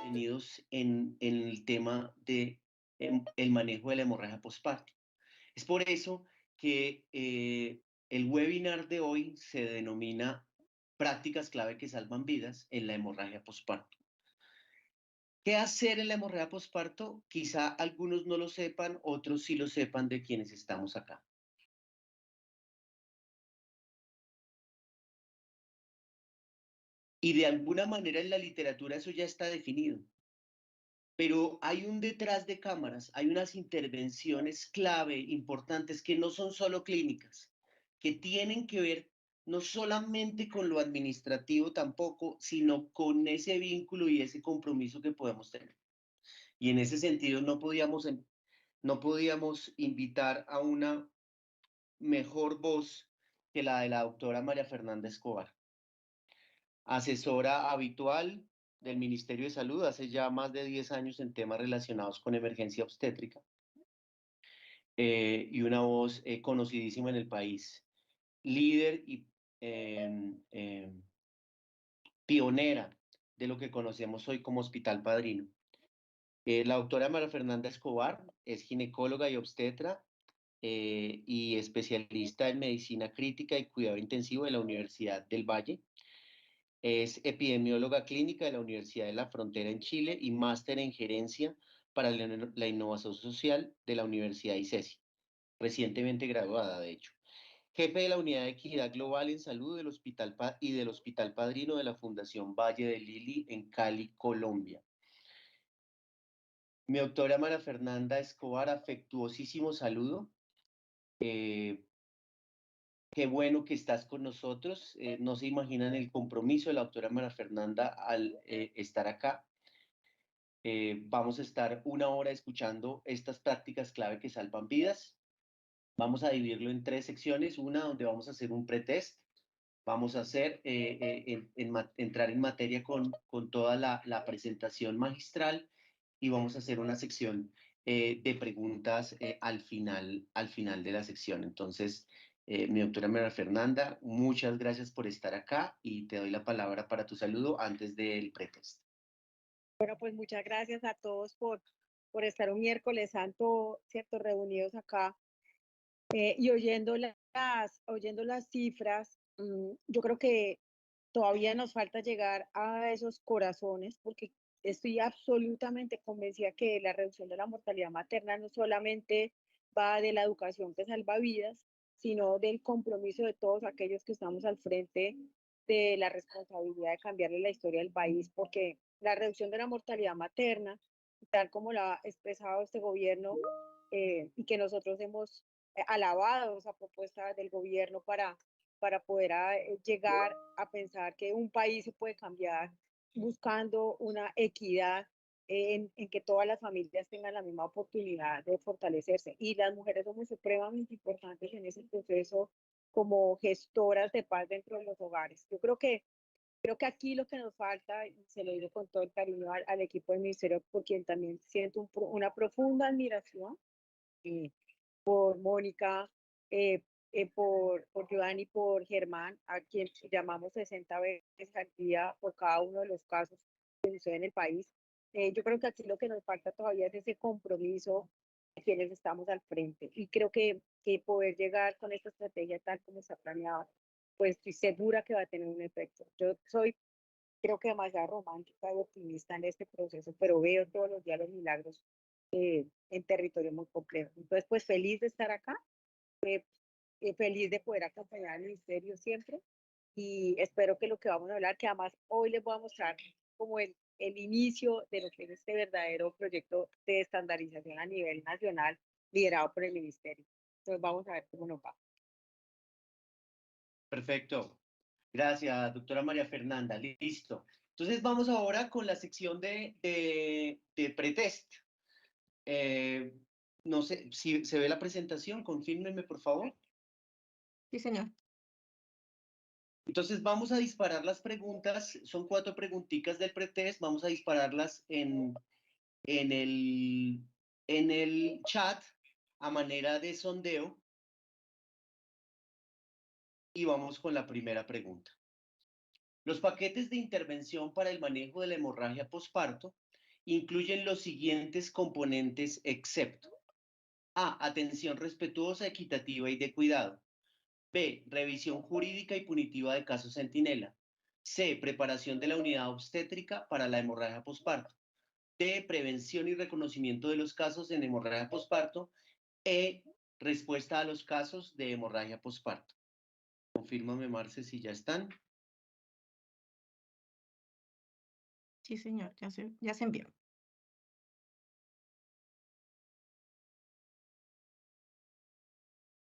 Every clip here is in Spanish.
contenidos en el tema de el manejo de la hemorragia postparto. Es por eso que el webinar de hoy se denomina Prácticas clave que salvan vidas en la hemorragia postparto. ¿Qué hacer en la hemorragia postparto? Quizá algunos no lo sepan, otros sí lo sepan de quienes estamos acá. Y de alguna manera en la literatura eso ya está definido. Pero hay un detrás de cámaras, hay unas intervenciones clave, importantes, que no son solo clínicas, que tienen que ver no solamente con lo administrativo tampoco, sino con ese vínculo y ese compromiso que podemos tener. Y en ese sentido no podíamos invitar a una mejor voz que la de la doctora María Fernanda Escobar, asesora habitual del Ministerio de Salud hace ya más de 10 años en temas relacionados con emergencia obstétrica, y una voz conocidísima en el país, líder y pionera de lo que conocemos hoy como Hospital Padrino. La doctora María Fernanda Escobar es ginecóloga y obstetra y especialista en medicina crítica y cuidado intensivo de la Universidad del Valle. Es epidemióloga clínica de la Universidad de la Frontera en Chile y máster en gerencia para la innovación social de la Universidad ICESI, recientemente graduada, de hecho. Jefe de la Unidad de Equidad Global en Salud del y del Hospital Padrino de la Fundación Valle de Lili en Cali, Colombia. Mi doctora María Fernanda Escobar, afectuosísimo saludo. Qué bueno que estás con nosotros. No se imaginan el compromiso de la doctora María Fernanda al estar acá. Vamos a estar una hora escuchando estas prácticas clave que salvan vidas. Vamos a dividirlo en 3 secciones. Una donde vamos a hacer un pretest. Vamos a hacer, entrar en materia con toda la presentación magistral y vamos a hacer una sección de preguntas al final de la sección. Entonces, mi doctora María Fernanda, muchas gracias por estar acá y te doy la palabra para tu saludo antes del pretest. Bueno, pues muchas gracias a todos por estar un miércoles santo, ¿cierto? Reunidos acá y oyendo las cifras. Yo creo que todavía nos falta llegar a esos corazones porque estoy absolutamente convencida que la reducción de la mortalidad materna no solamente va de la educación que salva vidas, sino del compromiso de todos aquellos que estamos al frente de la responsabilidad de cambiarle la historia del país, porque la reducción de la mortalidad materna, tal como la ha expresado este gobierno y que nosotros hemos alabado esa propuesta del gobierno para poder llegar a pensar que un país se puede cambiar buscando una equidad en que todas las familias tengan la misma oportunidad de fortalecerse. Y las mujeres somos supremamente importantes en ese proceso como gestoras de paz dentro de los hogares. Yo creo que aquí lo que nos falta, y se lo digo con todo el cariño al equipo del ministerio, por quien también siento una profunda admiración, por Mónica, por Giovanni, por Germán, a quien llamamos 60 veces al día por cada uno de los casos que suceden en el país. Yo creo que aquí lo que nos falta todavía es ese compromiso de quienes estamos al frente. Y creo que poder llegar con esta estrategia tal como está planeada, pues estoy segura que va a tener un efecto. Yo soy, creo que demasiado romántica y optimista en este proceso, pero veo todos los días los milagros en territorio muy complejo. Entonces, pues feliz de estar acá, feliz de poder acompañar al ministerio siempre y espero que lo que vamos a hablar, que además hoy les voy a mostrar como el inicio de lo que es este verdadero proyecto de estandarización a nivel nacional liderado por el ministerio. Entonces vamos a ver cómo nos va. Perfecto. Gracias, doctora María Fernanda. Listo. Entonces vamos ahora con la sección de pretest. No sé si se ve la presentación, confírmenme por favor. Sí, señor. Entonces vamos a disparar las preguntas, son 4 preguntitas del pretest, vamos a dispararlas en el chat a manera de sondeo y vamos con la primera pregunta. Los paquetes de intervención para el manejo de la hemorragia posparto incluyen los siguientes componentes excepto: A, atención respetuosa, equitativa y de cuidado. B, revisión jurídica y punitiva de casos centinela. C, preparación de la unidad obstétrica para la hemorragia posparto. D, prevención y reconocimiento de los casos en hemorragia posparto. E, respuesta a los casos de hemorragia posparto. Confírmame, Marce, si ya están. Sí, señor, ya se envió.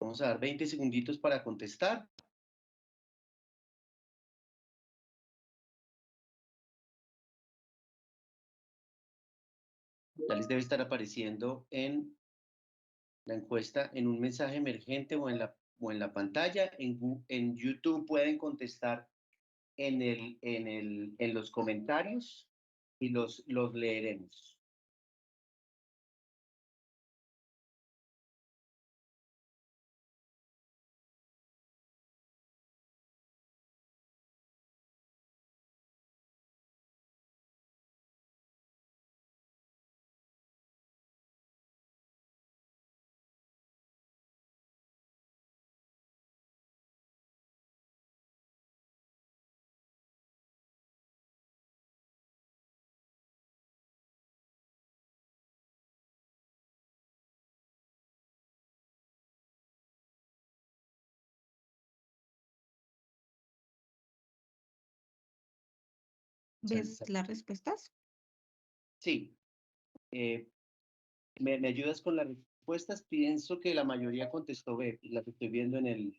Vamos a dar 20 segunditos para contestar. Ya les debe estar apareciendo en la encuesta en un mensaje emergente o en la pantalla. En YouTube pueden contestar en los comentarios y los leeremos. ¿Ves las respuestas? Sí. ¿Me ayudas con las respuestas? Pienso que la mayoría contestó B, la que estoy viendo en el...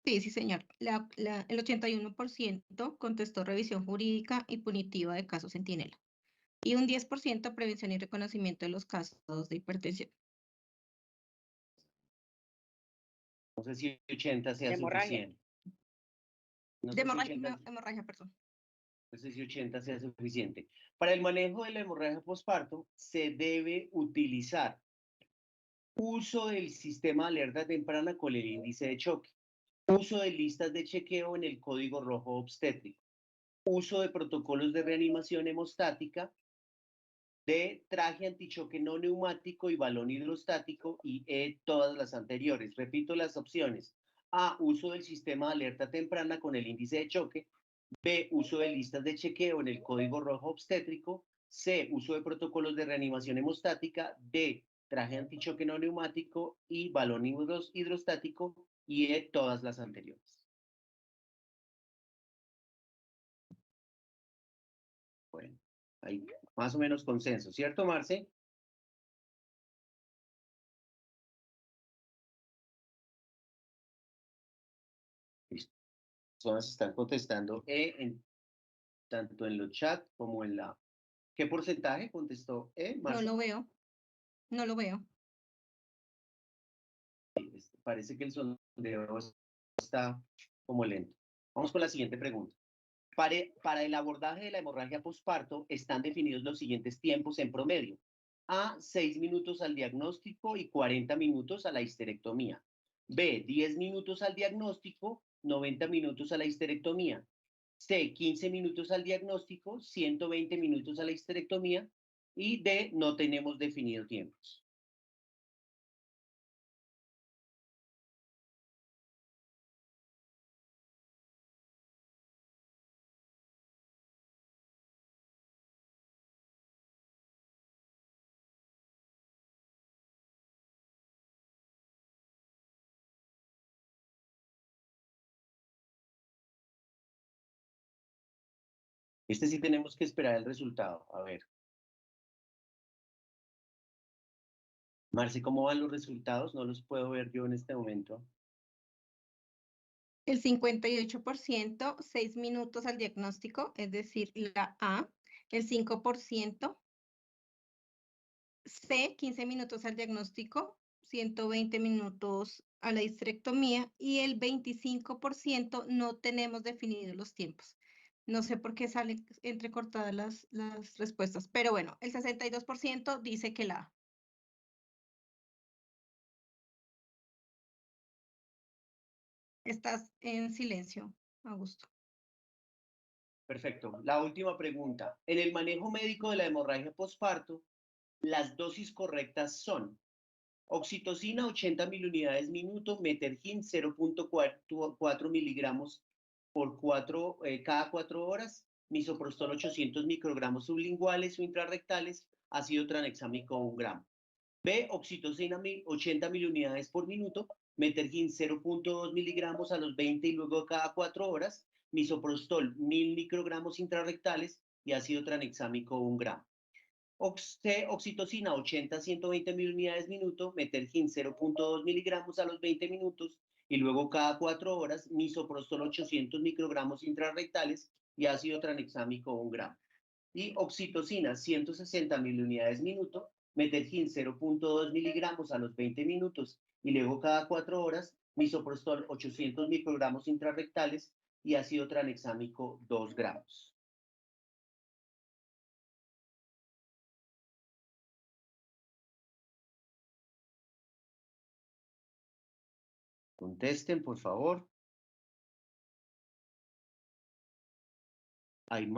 Sí, sí, señor. El 81% contestó revisión jurídica y punitiva de casos centinela. Y un 10% prevención y reconocimiento de los casos de hipertensión. No sé si 80 sea Hemorragia. suficiente. No De sé si 80, hemorragia, perdón. no sé si 80 sea suficiente. Para el manejo de la hemorragia posparto se debe utilizar uso del sistema de alerta temprana con el índice de choque, uso de listas de chequeo en el código rojo obstétrico, uso de protocolos de reanimación hemostática, de traje antichoque no neumático y balón hidrostático, y todas las anteriores. Repito las opciones: A, uso del sistema de alerta temprana con el índice de choque. B, uso de listas de chequeo en el código rojo obstétrico. C, uso de protocolos de reanimación hemostática. D, traje antichoque no neumático y balón hidrostático. Y todas las anteriores. Bueno, hay más o menos consenso, ¿cierto, Marce? Listo. Personas están contestando tanto en los chats como en la... ¿Qué porcentaje contestó No Marce? lo veo. No lo veo. Parece que el sondeo está como lento. Vamos con la siguiente pregunta. Para el abordaje de la hemorragia posparto están definidos los siguientes tiempos en promedio: A, 6 minutos al diagnóstico y 40 minutos a la histerectomía. B, 10 minutos al diagnóstico, 90 minutos a la histerectomía. C, 15 minutos al diagnóstico, 120 minutos a la histerectomía. Y D, no tenemos definido tiempos. Este sí tenemos que esperar el resultado. A ver. Marce, ¿cómo van los resultados? No los puedo ver yo en este momento. El 58%, 6 minutos al diagnóstico, es decir, la A. El 5%, C, 15 minutos al diagnóstico, 120 minutos a la histerectomía, y el 25% no tenemos definidos los tiempos. No sé por qué salen entrecortadas las respuestas, pero bueno, el 62% dice que la A. Estás en silencio, Augusto. Perfecto. La última pregunta. En el manejo médico de la hemorragia posparto, las dosis correctas son oxitocina 80 miliunidades minuto, Metergin 0.4 miligramos por cada 4 horas, misoprostol 800 microgramos sublinguales o intrarrectales, ácido tranexámico 1 gramo. B, oxitocina 80 miliunidades por minuto, Metergin 0.2 miligramos a los 20 y luego cada 4 horas, misoprostol 1000 microgramos intrarrectales y ácido tranexámico 1 gramo. Oxitocina 80 a 120 miliunidades minuto, Metergin 0.2 miligramos a los 20 minutos y luego cada 4 horas, misoprostol 800 microgramos intrarrectales y ácido tranexámico 1 gramo. Y oxitocina 160 miliunidades minuto, Metergin 0.2 miligramos a los 20 minutos y luego cada 4 horas, misoprostol 800 microgramos intrarrectales y ácido tranexámico 2 gramos. Contesten, por favor. Hay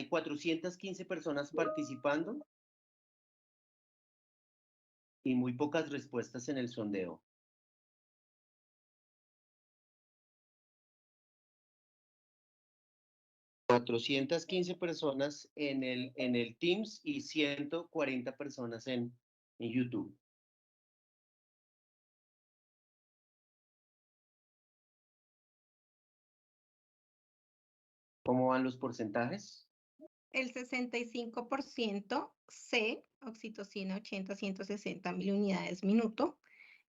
415 personas participando y muy pocas respuestas en el sondeo. $415 personas en el Teams y 140 personas en YouTube. ¿Cómo van los porcentajes? El 65% C, oxitocina 80 a 160 miliunidades minuto.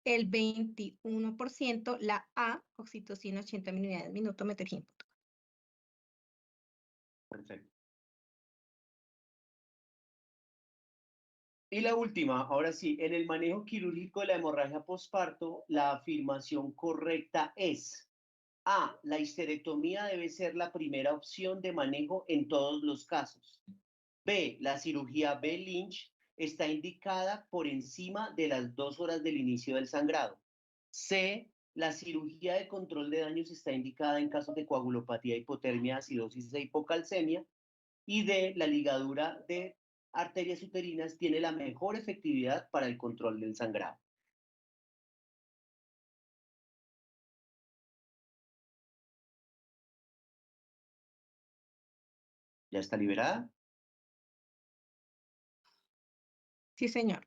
El 21% la A, oxitocina 80 miliunidades minuto, Metergin. Perfecto. Y la última, ahora sí, en el manejo quirúrgico de la hemorragia posparto, la afirmación correcta es: A, la histerectomía debe ser la primera opción de manejo en todos los casos. B, la cirugía B-Lynch está indicada por encima de las 2 horas del inicio del sangrado. C, la cirugía de control de daños está indicada en casos de coagulopatía, hipotermia, acidosis e hipocalcemia. Y D, la ligadura de arterias uterinas tiene la mejor efectividad para el control del sangrado. ¿Ya está liberada? Sí, señor.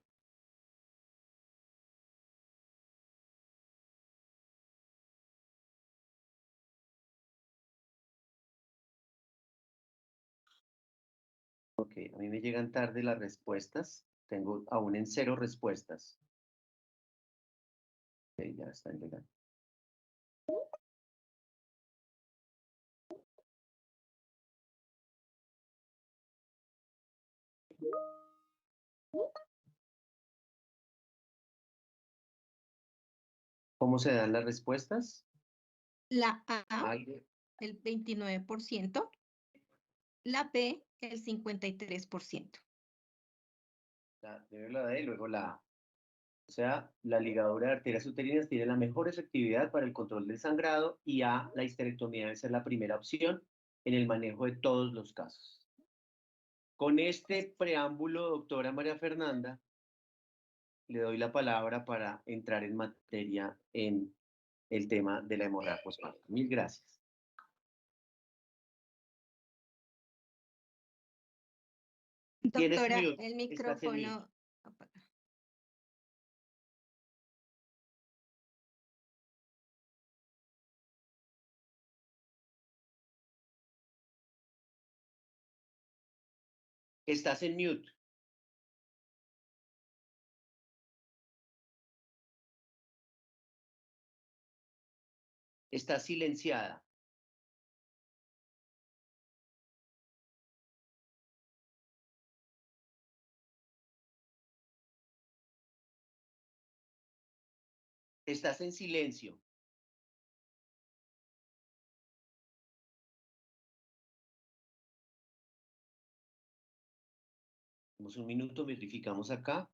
Ok, a mí me llegan tarde las respuestas. Tengo aún en 0 respuestas. Ok, ya están llegando. ¿Cómo se dan las respuestas? La A, Aire. el 29%. La B, el 53%. Primero la D y luego la A. O sea, la ligadura de arterias uterinas tiene la mejor efectividad para el control del sangrado y A, la histerectomía debe ser la primera opción en el manejo de todos los casos. Con este preámbulo, doctora María Fernanda, le doy la palabra para entrar en materia en el tema de la hemorragia posparto. Mil gracias. Tienes Doctora, mute, el estás en mute. micrófono. Estás en mute. Estás silenciada. Estás en silencio. Damos un minuto, verificamos acá.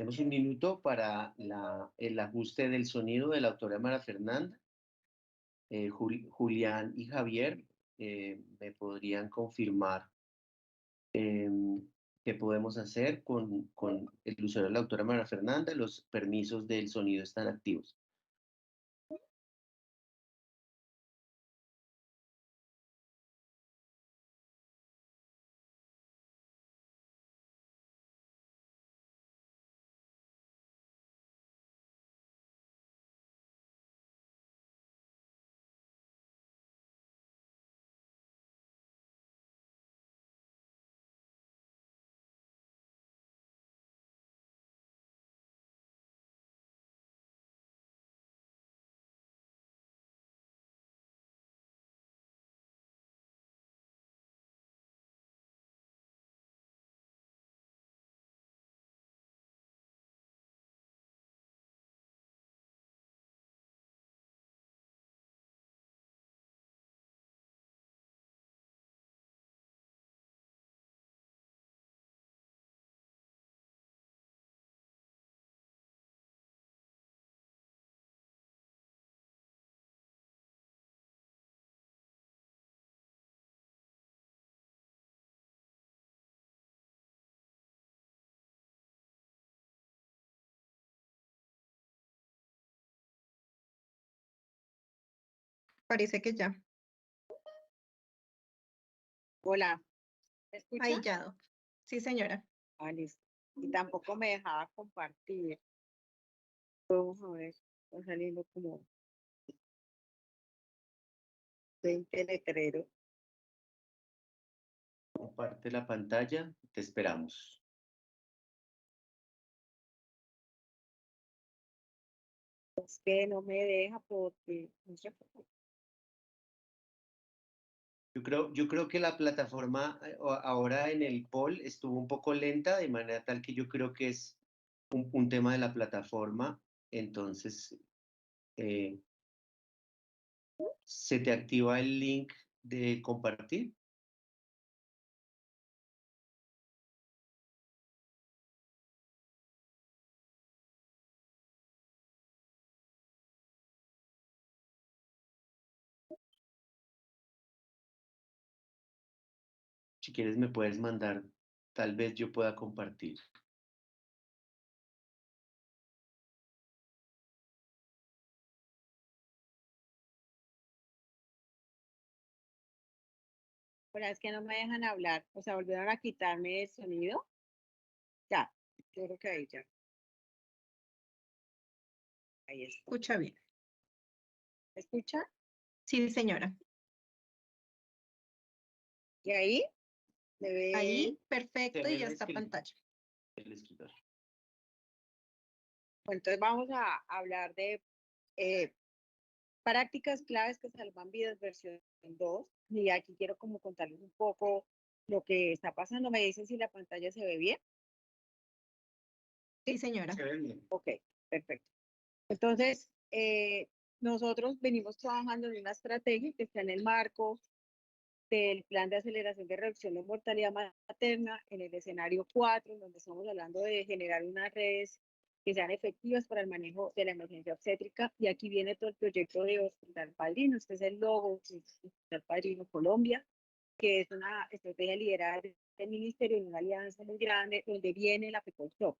Tenemos un minuto para el ajuste del sonido de la doctora Mara Fernanda. Julián y Javier me podrían confirmar qué podemos hacer con el usuario de la doctora Mara Fernanda. Los permisos del sonido están activos. Parece que ya. Hola, ¿me escucha? Ahí ya, doc. Sí, señora. Ah, listo. Y tampoco me dejaba compartir. Vamos a ver, va saliendo como 20 letreros. Comparte la pantalla, te esperamos. Es que no me deja porque no sé por qué. Yo creo que la plataforma ahora en el poll estuvo un poco lenta, de manera tal que yo creo que es un tema de la plataforma. Entonces, ¿se te activa el link de compartir? Si quieres me puedes mandar, tal vez yo pueda compartir. Pero es que no me dejan hablar. O sea, volvieron a quitarme el sonido. Ya, yo creo que ahí ya. Ahí está. Escucha bien. ¿Me escucha? Sí, señora. ¿Y ahí? ¿Me ve? Ahí, perfecto, Se ve y ya está pantalla. el escritorio. Bueno, entonces vamos a hablar de prácticas claves que salvan vidas versión 2. Y aquí quiero como contarles un poco lo que está pasando. Me dicen si la pantalla se ve bien. Sí, señora. Se ve bien. Ok, perfecto. Entonces, nosotros venimos trabajando en una estrategia que está en el marco del plan de aceleración de reducción de mortalidad materna en el escenario 4, donde estamos hablando de generar unas redes que sean efectivas para el manejo de la emergencia obstétrica. Y aquí viene todo el proyecto de Hospital Padrino. Este es el logo de Hospital Padrino Colombia, que es una estrategia liderada del ministerio en una alianza muy grande donde viene la PECOSOC.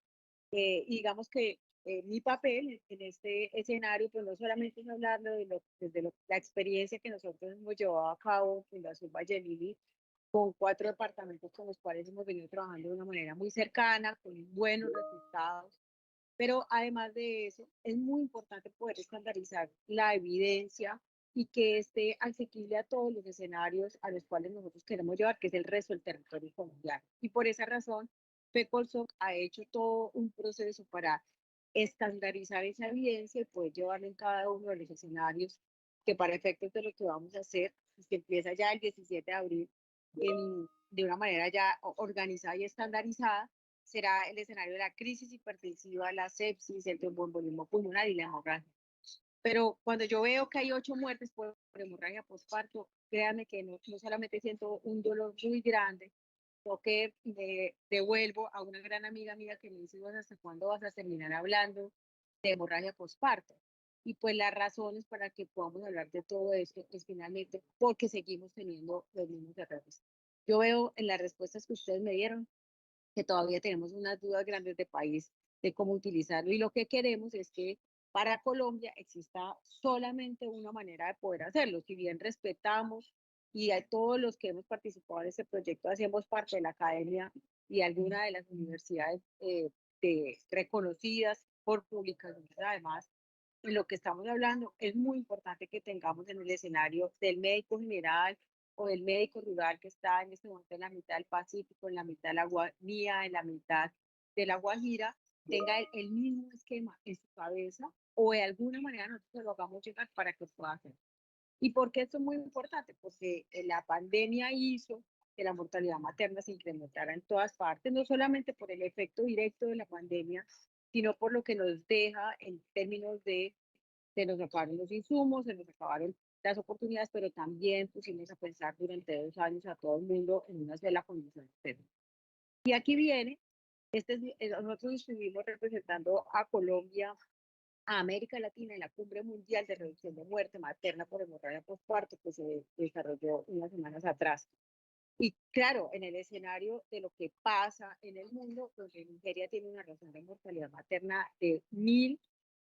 Y digamos que mi papel en este escenario, pues no solamente es hablarlo de la experiencia que nosotros hemos llevado a cabo en Fundación Valle Lili, con 4 departamentos con los cuales hemos venido trabajando de una manera muy cercana, con buenos resultados. Pero además de eso, es muy importante poder estandarizar la evidencia y que esté asequible a todos los escenarios a los cuales nosotros queremos llevar, que es el resto del territorio colombiano. Y por esa razón, PECOLSOC ha hecho todo un proceso para estandarizar esa evidencia y poder llevarla en cada uno de los escenarios, que para efectos de lo que vamos a hacer, que empieza ya el 17 de abril, de una manera ya organizada y estandarizada, será el escenario de la crisis hipertensiva, la sepsis, el tromboembolismo pulmonar y la hemorragia. Pero cuando yo veo que hay 8 muertes por hemorragia postparto, créanme que no solamente siento un dolor muy grande, Lo que devuelvo a una gran amiga mía que me dice, "Bueno, ¿hasta cuándo vas a terminar hablando de hemorragia postparto?" Y pues las razones para que podamos hablar de todo esto es finalmente porque seguimos teniendo los mismos errores. Yo veo en las respuestas que ustedes me dieron que todavía tenemos unas dudas grandes de país de cómo utilizarlo y lo que queremos es que para Colombia exista solamente una manera de poder hacerlo. Si bien respetamos y a todos los que hemos participado en este proyecto hacemos parte de la academia y alguna de las universidades reconocidas por publicaciones además, en lo que estamos hablando es muy importante que tengamos en el escenario del médico general o del médico rural que está en este momento en la mitad del Pacífico, en la mitad de la Guajira, en la mitad de la Guajira, tenga el mismo esquema en su cabeza o de alguna manera nosotros lo hagamos llegar para que pueda hacer. ¿Y por qué esto es muy importante? Porque la pandemia hizo que la mortalidad materna se incrementara en todas partes, no solamente por el efecto directo de la pandemia, sino por lo que nos deja en términos de se nos acabaron los insumos, se nos acabaron las oportunidades, pero también pusimos a pensar durante 2 años a todo el mundo en una sola condición enferma. Y aquí viene, nosotros estuvimos representando a Colombia, a América Latina en la Cumbre Mundial de Reducción de Muerte Materna por Hemorragia Postparto que se desarrolló unas semanas atrás. Y claro, en el escenario de lo que pasa en el mundo, donde Nigeria tiene una razón de mortalidad materna de 1.000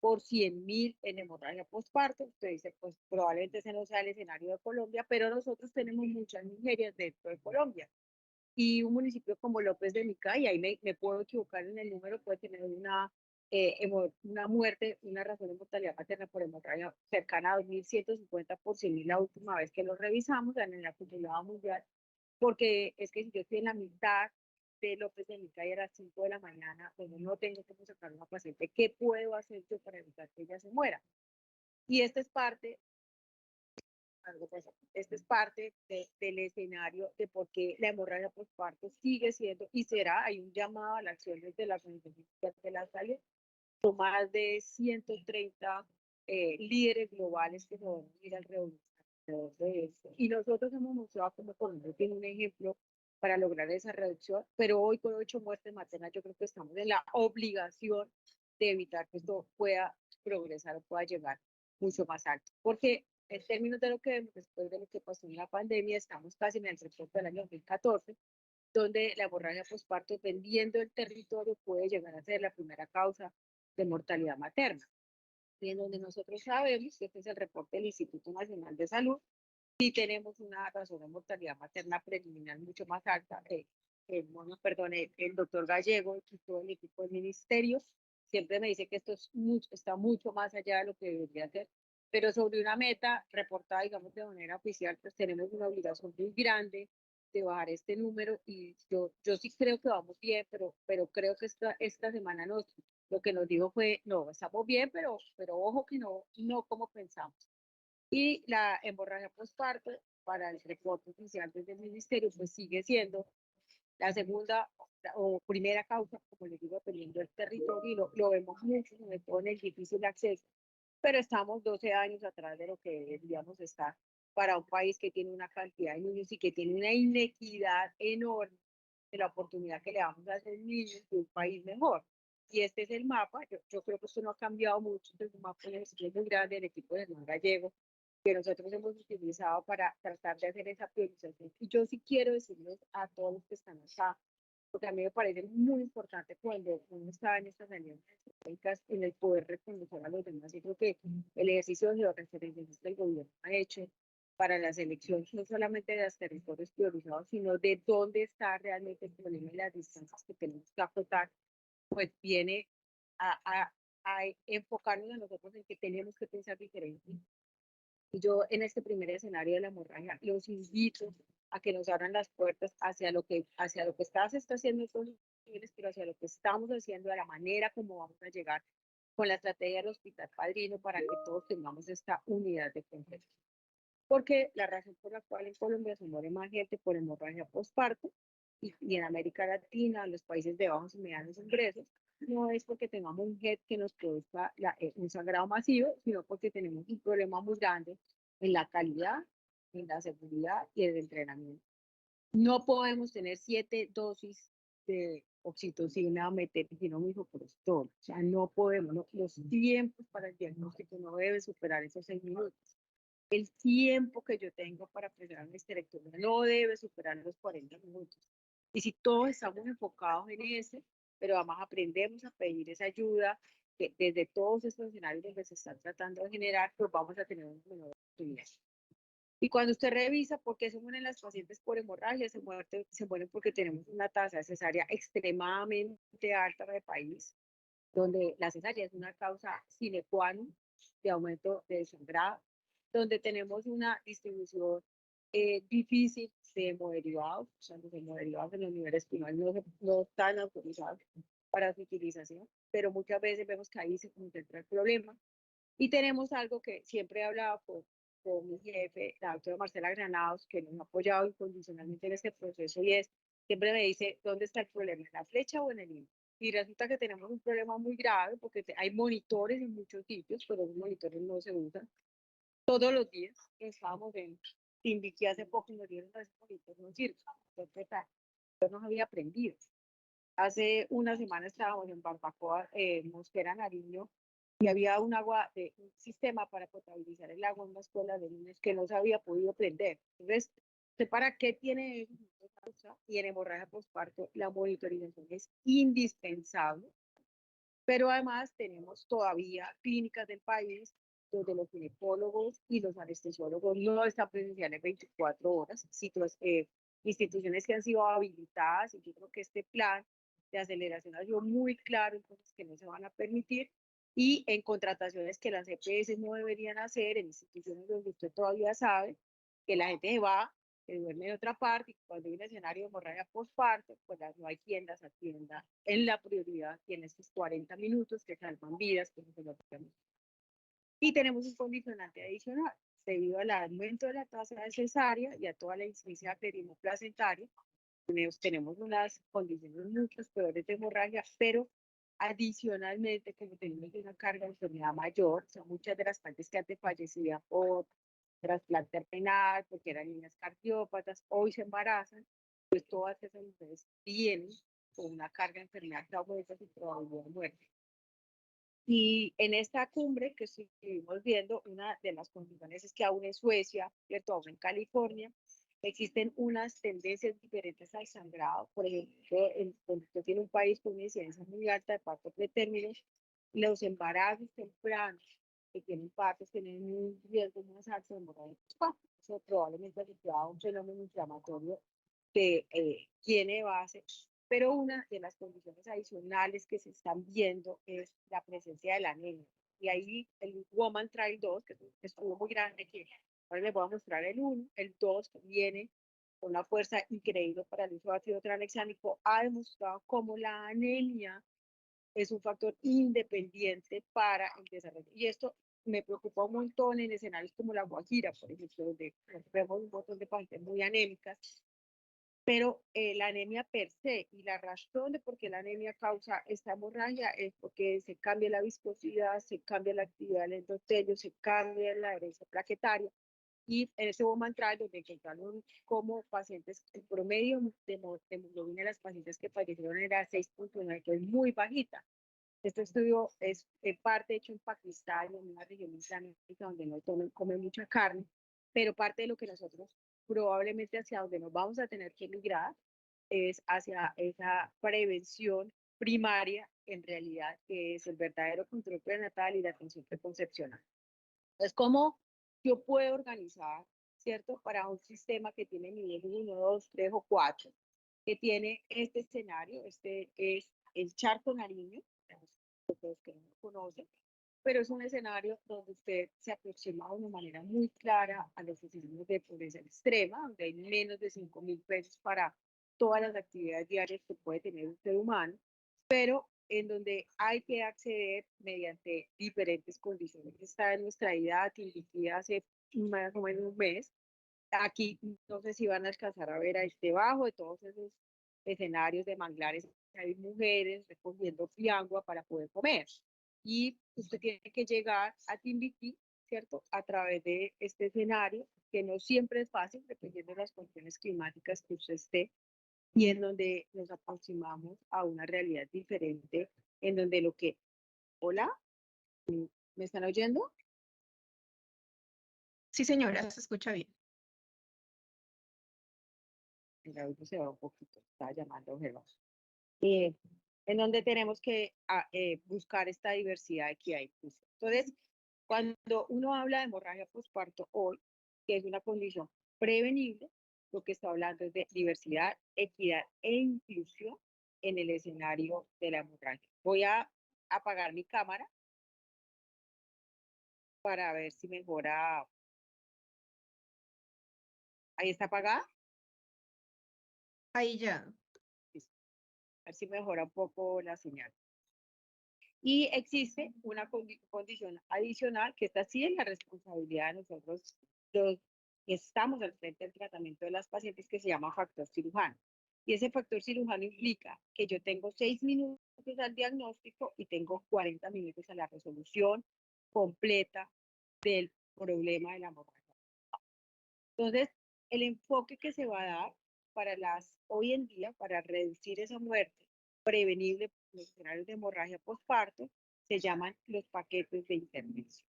por 100.000 en hemorragia postparto, usted dice, pues probablemente ese no sea el escenario de Colombia, pero nosotros tenemos muchas Nigerias dentro de Colombia. Y un municipio como López de Micay, ahí me puedo equivocar en el número, puede tener una muerte, una razón de mortalidad materna por hemorragia cercana a 2.150 por 100.000 la última vez que lo revisamos en el acumulado mundial, porque es que si yo estoy en la mitad de López de Micay a las 5 de la mañana, pues no tengo cómo sacar una paciente, ¿qué puedo hacer yo para evitar que ella se muera? Y esta es parte este es parte del escenario de por qué la hemorragia postparto sigue siendo y será, hay un llamado a la acción desde la Organización Mundial de la Salud, con más de 130 líderes globales que se van a ir alrededor de esto. Y nosotros hemos mostrado como Colombia tiene un ejemplo para lograr esa reducción, pero hoy con 8 muertes maternas yo creo que estamos en la obligación de evitar que esto pueda progresar o pueda llegar mucho más alto. Porque en términos de lo que vemos después de lo que pasó en la pandemia, estamos casi en el reporte del año 2014, donde la hemorragia postparto, dependiendo del territorio, puede llegar a ser la primera causa de mortalidad materna. Y en donde nosotros sabemos, que este es el reporte del Instituto Nacional de Salud, sí tenemos una razón de mortalidad materna preliminar mucho más alta. Perdón, el doctor Gallego y todo el equipo del ministerio siempre me dice que esto está mucho más allá de lo que debería ser, pero sobre una meta reportada, digamos, de manera oficial, pues tenemos una obligación muy grande de bajar este número y yo sí creo que vamos bien, pero creo que esta semana lo que nos dijo fue, no, estamos bien, pero ojo que no como pensamos. Y la hemorragia postparto, para el reporte oficial desde el ministerio, pues sigue siendo la segunda o primera causa, como les digo, dependiendo del territorio, y lo vemos mucho, sobre todo en el difícil acceso, pero estamos 12 años atrás de lo que deberíamos estar para un país que tiene una cantidad de niños y que tiene una inequidad enorme de la oportunidad que le damos a esos niños de un país mejor. Y este es el mapa, yo creo que esto no ha cambiado mucho, es un mapa muy grande del equipo de Hernán Gallego, que nosotros hemos utilizado para tratar de hacer esa priorización. Y yo sí quiero decirles a todos los que están acá, porque a mí me parece muy importante cuando uno está en estas alianzas estratégicas, en el poder reconocer a los demás. Y creo que el ejercicio de georreferenciación que el gobierno ha hecho para las elecciones, no solamente de los territorios priorizados, sino de dónde está realmente el problema y las distancias que tenemos que acotar, pues viene a enfocarnos a nosotros en que tenemos que pensar diferente. Y yo en este primer escenario de la hemorragia los invito a que nos abran las puertas hacia lo que se está haciendo en todos los niveles, pero hacia lo que estamos haciendo, de la manera como vamos a llegar con la estrategia del Hospital Padrino para que todos tengamos esta unidad de concepto. Porque la razón por la cual en Colombia se muere más gente por hemorragia postparto y en América Latina, en los países de bajos y medianos ingresos, no es porque tengamos un jet que nos produzca un sangrado masivo, sino porque tenemos un problema muy grande en la calidad, en la seguridad y en el entrenamiento. No podemos tener 7 dosis de oxitocina, metergina o misoprostol. O sea, no podemos. Los tiempos para el diagnóstico no deben superar esos 6 minutos. El tiempo que yo tengo para preparar una histerectomía no debe superar los 40 minutos. Y si todos estamos enfocados en ese, pero además aprendemos a pedir esa ayuda desde todos estos escenarios donde se están tratando de generar, pues vamos a tener una menor oportunidad. Y cuando usted revisa por qué se mueren las pacientes por hemorragia, se mueren porque tenemos una tasa de cesárea extremadamente alta en el país, donde la cesárea es una causa sine qua non de aumento de sangrado, donde tenemos una distribución difícil de hemoderivados, o sea, los hemoderivados en los niveles espinal no están autorizados para su utilización, pero muchas veces vemos que ahí se concentra el problema. Y tenemos algo que siempre he hablado con mi jefe, la doctora Marcela Granados, que nos ha apoyado incondicionalmente en este proceso, y es, siempre me dice, ¿dónde está el problema? ¿En la flecha o en el hilo? Y resulta que tenemos un problema muy grave porque hay monitores en muchos sitios, pero los monitores no se usan todos los días. Estábamos en Timbiquí hace poco y nos dieron esos monitores, no sirven. Entonces, yo no había aprendido. Hace una semana estábamos en Barbacoa, Mosquera, Nariño, y había un sistema para potabilizar el agua en una escuela de niños que no se había podido prender. Entonces, ¿para qué tiene eso? Y en hemorragia postparto la monitorización es indispensable, pero además tenemos todavía clínicas del país donde los ginecólogos y los anestesiólogos no están presenciales 24 horas, instituciones que han sido habilitadas, y yo creo que este plan de aceleración ha sido muy claro, entonces que no se van a permitir, y en contrataciones que las EPS no deberían hacer, en instituciones donde usted todavía sabe que la gente se va, que duerme en otra parte, y cuando hay un escenario de hemorragia postparto, pues no hay quien las atienda en la prioridad y en estos 40 minutos que salvan vidas, pues se lo tenemos. Y tenemos un condicionante adicional, debido al aumento de la tasa de cesárea y a toda la incidencia placentaria, tenemos unas condiciones mucho peores de hemorragia, pero adicionalmente, como tenemos una carga de enfermedad mayor, son muchas de las pacientes que antes fallecían por trasplante renal, porque eran niñas cardiópatas, hoy se embarazan, pues todas esas mujeres vienen con una carga de enfermedad que aumenta su probabilidad de muerte. Y en esta cumbre que estuvimos viendo, una de las condiciones es que aún en Suecia, ¿cierto? Aún en California, existen unas tendencias diferentes al sangrado. Por ejemplo, cuando usted tiene un país con una incidencia muy alta de partos pretérminos, los embarazos tempranos que tienen partos tienen un riesgo más alto de hemorragia postparto. Eso probablemente asociado a un fenómeno inflamatorio que tiene base, pero una de las condiciones adicionales que se están viendo es la presencia de la anemia. Y ahí el Woman Trial 2, que es un estudio muy grande, que ahora les voy a mostrar el 1, el 2, que viene con una fuerza increíble para el uso de ácido tranexámico, ha demostrado cómo la anemia es un factor independiente para el desarrollo. Y esto me preocupa un montón en escenarios como la Guajira, por ejemplo, donde vemos un montón de pacientes muy anémicas, pero la anemia per se y la razón de por qué la anemia causa esta hemorragia es porque se cambia la viscosidad, se cambia la actividad del endotelio, se cambia la herencia plaquetaria. Y en ese Woman Trial, donde encontraron como pacientes, el promedio de hemoglobina de las pacientes que fallecieron era 6.9, que es muy bajita. Este estudio es en parte hecho en Pakistán, en una región islámica donde no comen mucha carne, pero parte de lo que nosotros probablemente hacia donde nos vamos a tener que migrar es hacia esa prevención primaria, en realidad, que es el verdadero control prenatal y la atención preconcepcional. Entonces, ¿cómo yo puedo organizar, cierto, para un sistema que tiene nivel 1, 2, 3 o 4, que tiene este escenario? Este es el Charco Nariño, todos que no lo conocen, pero es un escenario donde usted se aproxima de una manera muy clara a los escenarios de pobreza extrema, donde hay menos de 5.000 pesos para todas las actividades diarias que puede tener un ser humano, pero en donde hay que acceder mediante diferentes condiciones. Está en nuestra ida a Timbiquí hace más o menos un mes. Aquí no sé si van a alcanzar a ver a debajo de todos esos escenarios de manglares, hay mujeres recogiendo piangua para poder comer. Y usted tiene que llegar a Timbiquí, ¿cierto? A través de este escenario, que no siempre es fácil, dependiendo de las condiciones climáticas que usted esté, y en donde nos aproximamos a una realidad diferente, en donde lo que... Hola, ¿me están oyendo? Sí, señora, se escucha bien. El audio se va un poquito, estaba llamando a Gervas. En donde tenemos que buscar esta diversidad que hay. Entonces, cuando uno habla de hemorragia postparto hoy, que es una condición prevenible, lo que está hablando es de diversidad, equidad e inclusión en el escenario de la hemorragia. Voy a apagar mi cámara para ver si mejora. Ahí está apagada. Ahí ya. Listo. A ver si mejora un poco la señal. Y existe una condición adicional, que esta sí es la responsabilidad de nosotros, los que estamos al frente del tratamiento de las pacientes, que se llama factor cirujano. Y ese factor cirujano implica que yo tengo 6 minutos al diagnóstico y tengo 40 minutos a la resolución completa del problema de la hemorragia. Entonces, el enfoque que se va a dar para hoy en día, para reducir esa muerte prevenible en los escenarios de hemorragia postparto, se llaman los paquetes de intervención.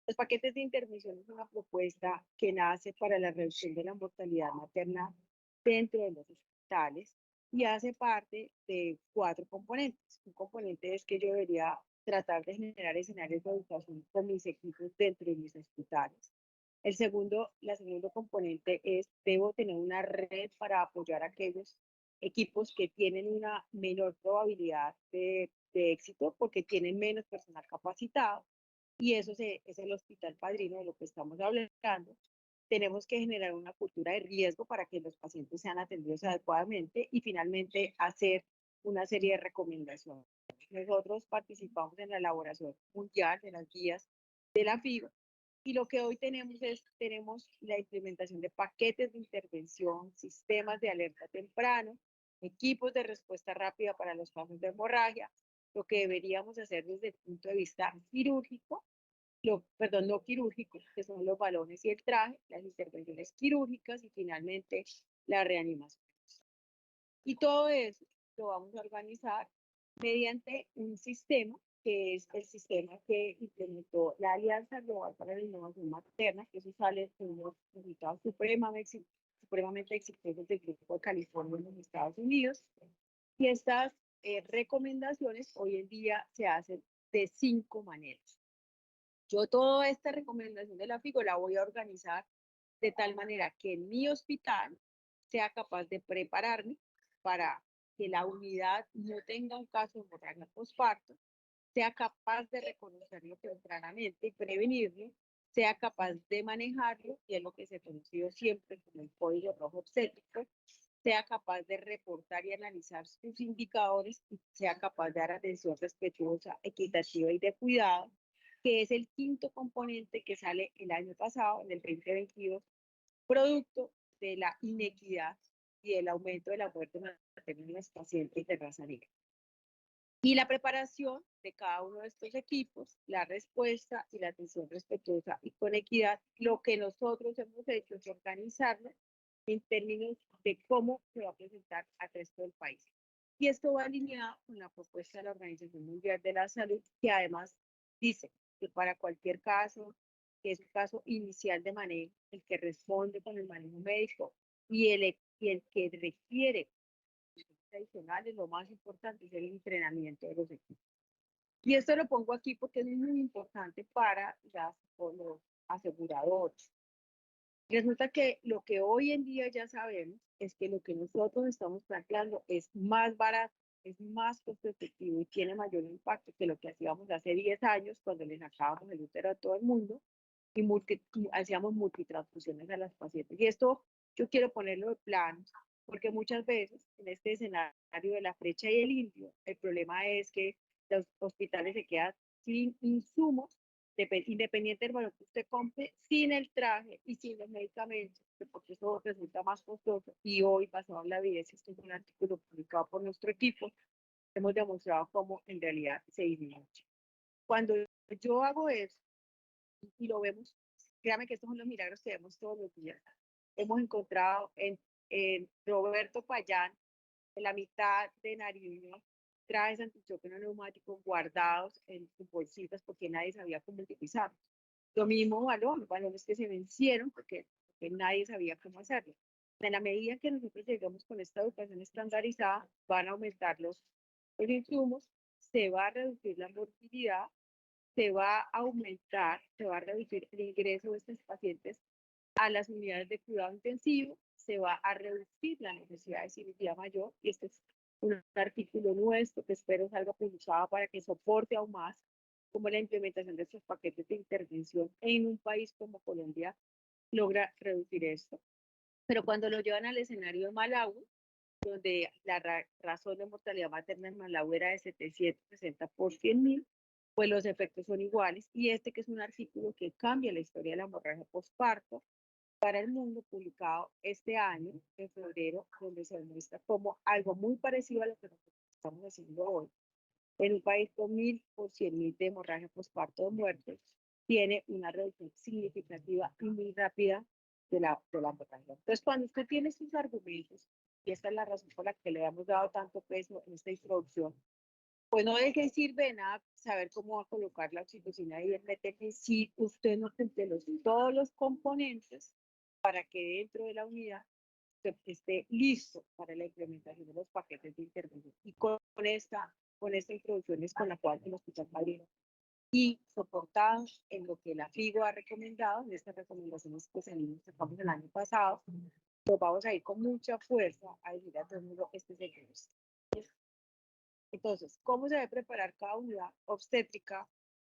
Los paquetes de intervención es una propuesta que nace para la reducción de la mortalidad materna dentro de los hospitales y hace parte de 4 componentes. Un componente es que yo debería tratar de generar escenarios de educación con mis equipos dentro de mis hospitales. La segundo componente es, debo tener una red para apoyar a aquellos equipos que tienen una menor probabilidad de éxito porque tienen menos personal capacitado, y eso es el hospital padrino de lo que estamos hablando. Tenemos que generar una cultura de riesgo para que los pacientes sean atendidos adecuadamente y finalmente hacer una serie de recomendaciones. Nosotros participamos en la elaboración mundial de las guías de la FIBA, y lo que hoy tenemos la implementación de paquetes de intervención, sistemas de alerta temprano, equipos de respuesta rápida para los casos de hemorragia. Lo que deberíamos hacer desde el punto de vista quirúrgico, no quirúrgico, que son los balones y el traje, las intervenciones quirúrgicas y finalmente la reanimación. Y todo eso lo vamos a organizar mediante un sistema, que es el sistema que implementó la Alianza Global para la Innovación Materna, que eso sale de unos resultados supremamente exitosos del Grupo de California en los Estados Unidos. Y estas recomendaciones hoy en día se hacen de 5 maneras. Yo toda esta recomendación de la FIGO la voy a organizar de tal manera que en mi hospital sea capaz de prepararme para que la unidad no tenga un caso de hemorragia postparto, sea capaz de reconocerlo tempranamente y prevenirlo, sea capaz de manejarlo, y es lo que se ha conocido siempre como el código rojo obstétrico, sea capaz de reportar y analizar sus indicadores y sea capaz de dar atención respetuosa, equitativa y de cuidado, que es el 5º componente que sale el año pasado, en el 2022, producto de la inequidad y del aumento de la muerte materna en los pacientes de raza negra. Y la preparación de cada uno de estos equipos, la respuesta y la atención respetuosa y con equidad, lo que nosotros hemos hecho es organizarlo en términos de cómo se va a presentar al resto del país. Y esto va alineado con la propuesta de la Organización Mundial de la Salud, que además dice que para cualquier caso, que es un caso inicial de manejo, el que responde con el manejo médico y el que requiere adicionales, lo más importante es el entrenamiento de los equipos. Y esto lo pongo aquí porque es muy importante para los aseguradores. Resulta que lo que hoy en día ya sabemos es que lo que nosotros estamos planteando es más barato, es más costo efectivo y tiene mayor impacto que lo que hacíamos hace 10 años cuando le sacábamos el útero a todo el mundo y hacíamos multitransfusiones a las pacientes. Y esto yo quiero ponerlo de plano, porque muchas veces en este escenario de la flecha y el indio, el problema es que los hospitales se quedan sin insumos, independiente del valor que usted compre, sin el traje y sin los medicamentos, porque eso resulta más costoso. Y hoy, basado en la evidencia, este es un artículo publicado por nuestro equipo, hemos demostrado cómo en realidad se disminuye. Cuando yo hago eso, y lo vemos créame que estos son los milagros que vemos todos los días. Hemos encontrado en Roberto Payán, en la mitad de Nariño, trajes antichoque neumáticos guardados en sus bolsitas porque nadie sabía cómo utilizarlos. Lo mismo balones que se vencieron porque nadie sabía cómo hacerlo. En la medida que nosotros llegamos con esta educación estandarizada, van a aumentar los insumos, se va a reducir la morbilidad, se va a aumentar, se va a reducir el ingreso de estos pacientes a las unidades de cuidado intensivo, se va a reducir la necesidad de cirugía mayor, y este es un artículo nuestro que espero salga publicado para que soporte aún más como la implementación de estos paquetes de intervención en un país como Colombia logra reducir esto. Pero cuando lo llevan al escenario de Malawi, donde la razón de mortalidad materna en Malawi era de 760 por 100.000, pues los efectos son iguales. Y este que es un artículo que cambia la historia de la hemorragia postparto para el mundo, publicado este año, en febrero, donde se muestra como algo muy parecido a lo que nosotros estamos haciendo hoy. En un país con 1.000 por 100.000 de hemorragia postparto de muertos, tiene una reducción significativa y muy rápida de la mortalidad. Entonces, cuando usted tiene sus argumentos, y esta es la razón por la que le hemos dado tanto peso en esta introducción, pues no es que sirve de nada saber cómo va a colocar la oxitocina y el BTG si usted no cumple todos los componentes para que dentro de la unidad esté listo para la implementación de los paquetes de intervención. Y con esta introducción es con la cual el Hospital Padrino y soportados en lo que la FIGO ha recomendado, en estas recomendaciones que sacamos el año pasado, pues vamos a ir con mucha fuerza a decir a todo el mundo este es el que es. Entonces, ¿cómo se debe preparar cada unidad obstétrica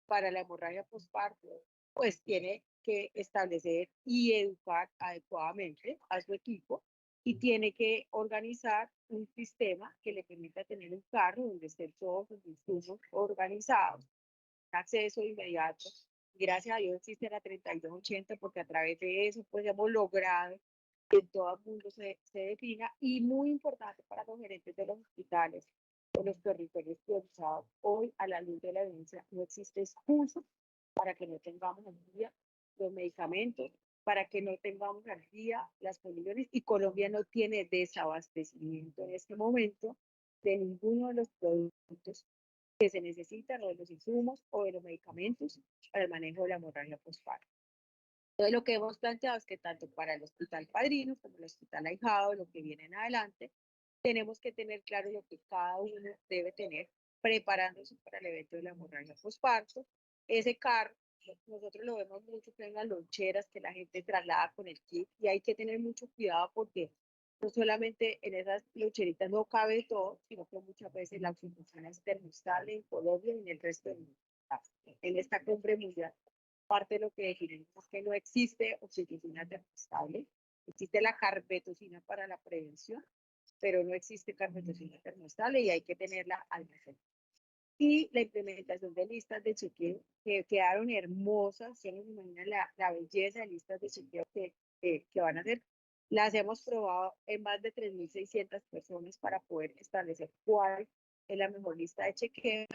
para la hemorragia postparto? Pues tiene que establecer y educar adecuadamente a su equipo y tiene que organizar un sistema que le permita tener un carro donde estén todos los insumos organizados, acceso inmediato. Gracias a Dios existe la 3280 porque a través de eso pues hemos logrado que todo el mundo se defina, y muy importante para los gerentes de los hospitales o los territorios priorizados, hoy a la luz de la evidencia no existe excusa para que no tengamos al día los medicamentos, para que no tengamos al día las condiciones, y Colombia no tiene desabastecimiento en este momento de ninguno de los productos que se necesitan, o de los insumos o de los medicamentos para el manejo de la hemorragia postparto. Entonces, lo que hemos planteado es que tanto para el Hospital Padrino como el Hospital Ahijado, lo que viene en adelante, tenemos que tener claro lo que cada uno debe tener preparándose para el evento de la hemorragia postparto. Ese carro, nosotros lo vemos mucho que en las loncheras que la gente traslada con el kit, y hay que tener mucho cuidado porque no solamente en esas loncheritas no cabe todo, sino que muchas veces la oxitocina es termostable en Colombia y en el resto del mundo. En esta cumbre mundial, parte de lo que definimos es que no existe oxitocina termostable, existe la carbetocina para la prevención, pero no existe carbetocina termostable y hay que tenerla almacenada. Y la implementación de listas de chequeo que quedaron hermosas, se nos imaginan la belleza de listas de chequeo que van a hacer. Las hemos probado en más de 3.600 personas para poder establecer cuál es la mejor lista de chequeo,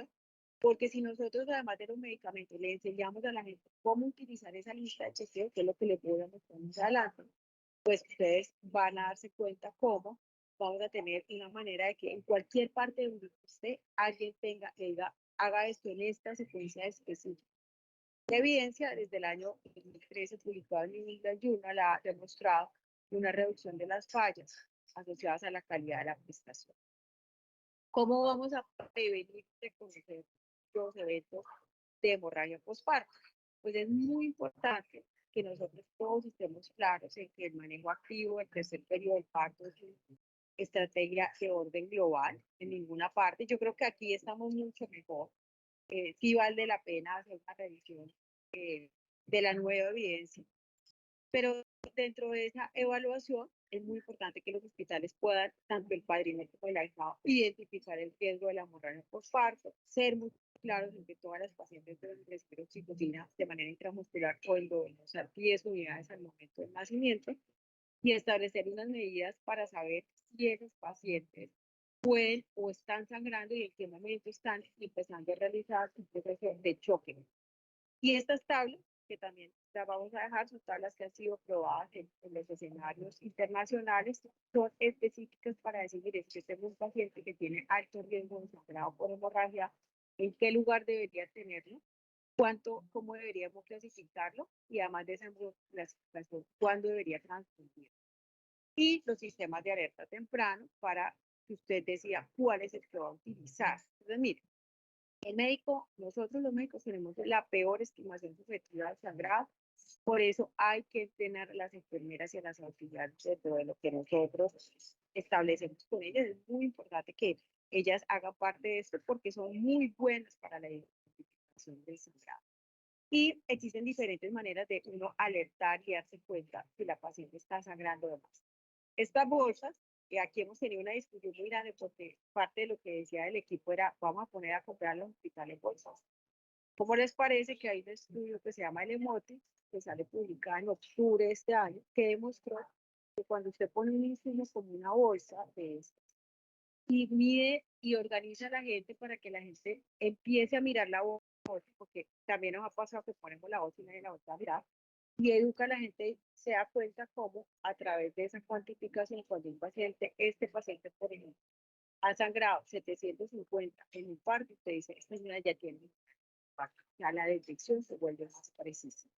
porque si nosotros, además de los medicamentos, le enseñamos a la gente cómo utilizar esa lista de chequeo, que es lo que les voy a mostrar más adelante, pues ustedes van a darse cuenta cómo vamos a tener una manera de que en cualquier parte donde usted alguien haga esto en esta secuencia específica. La evidencia desde el año 2013 publicado en New England Journal ha demostrado una reducción de las fallas asociadas a la calidad de la prestación. ¿Cómo vamos a prevenir y reconocer los eventos de hemorragia postparto? Pues es muy importante que nosotros todos estemos claros en que el manejo activo del tercer periodo del parto es una estrategia de orden global en ninguna parte. Yo creo que aquí estamos mucho mejor. Sí vale la pena hacer una revisión de la nueva evidencia. Pero dentro de esa evaluación es muy importante que los hospitales puedan, tanto el padrino como el ahijado, identificar el riesgo de la hemorragia postparto, ser muy claros en que todas las pacientes deben recibir oxitocina de manera intramuscular o endovenosa 10 unidades al momento del nacimiento, y establecer unas medidas para saber si esos pacientes pueden o están sangrando y en qué momento están empezando a realizar un proceso de choque. Y estas tablas, que también las vamos a dejar, son tablas que han sido probadas en los escenarios internacionales, son específicas para decir, mire, si yo tengo un paciente que tiene alto riesgo de sangrado por hemorragia, ¿en qué lugar debería tenerlo? ¿Cómo deberíamos clasificarlo? Y además de esa clasificación, ¿cuándo debería transfundir? Y los sistemas de alerta temprano para que usted decida cuál es el que va a utilizar. Entonces, mire, el médico, nosotros los médicos tenemos la peor estimación subjetiva del sangrado, por eso hay que entrenar a las enfermeras y a las auxiliares de todo lo que nosotros establecemos con ellas. Es muy importante que ellas hagan parte de esto porque son muy buenas para la identificación del sangrado. Y existen diferentes maneras de uno alertar y darse cuenta que la paciente está sangrando de más. Estas bolsas, y aquí hemos tenido una discusión muy grande porque parte de lo que decía el equipo era, vamos a poner a comprar los hospitales bolsas. ¿Cómo les parece que hay un estudio que se llama el EMOTI, que sale publicado en octubre de este año, que demostró que cuando usted pone un insumo como una bolsa de estas y mide y organiza a la gente para que la gente empiece a mirar la bolsa, porque también nos ha pasado que ponemos la bolsa y nadie la voltea a mirar, y educa a la gente, se da cuenta cómo a través de esa cuantificación, cuando un paciente, este paciente, por ejemplo, ha sangrado 750 en un parto, usted dice, esta señora ya tiene un parto, ya la detección se vuelve más precisa.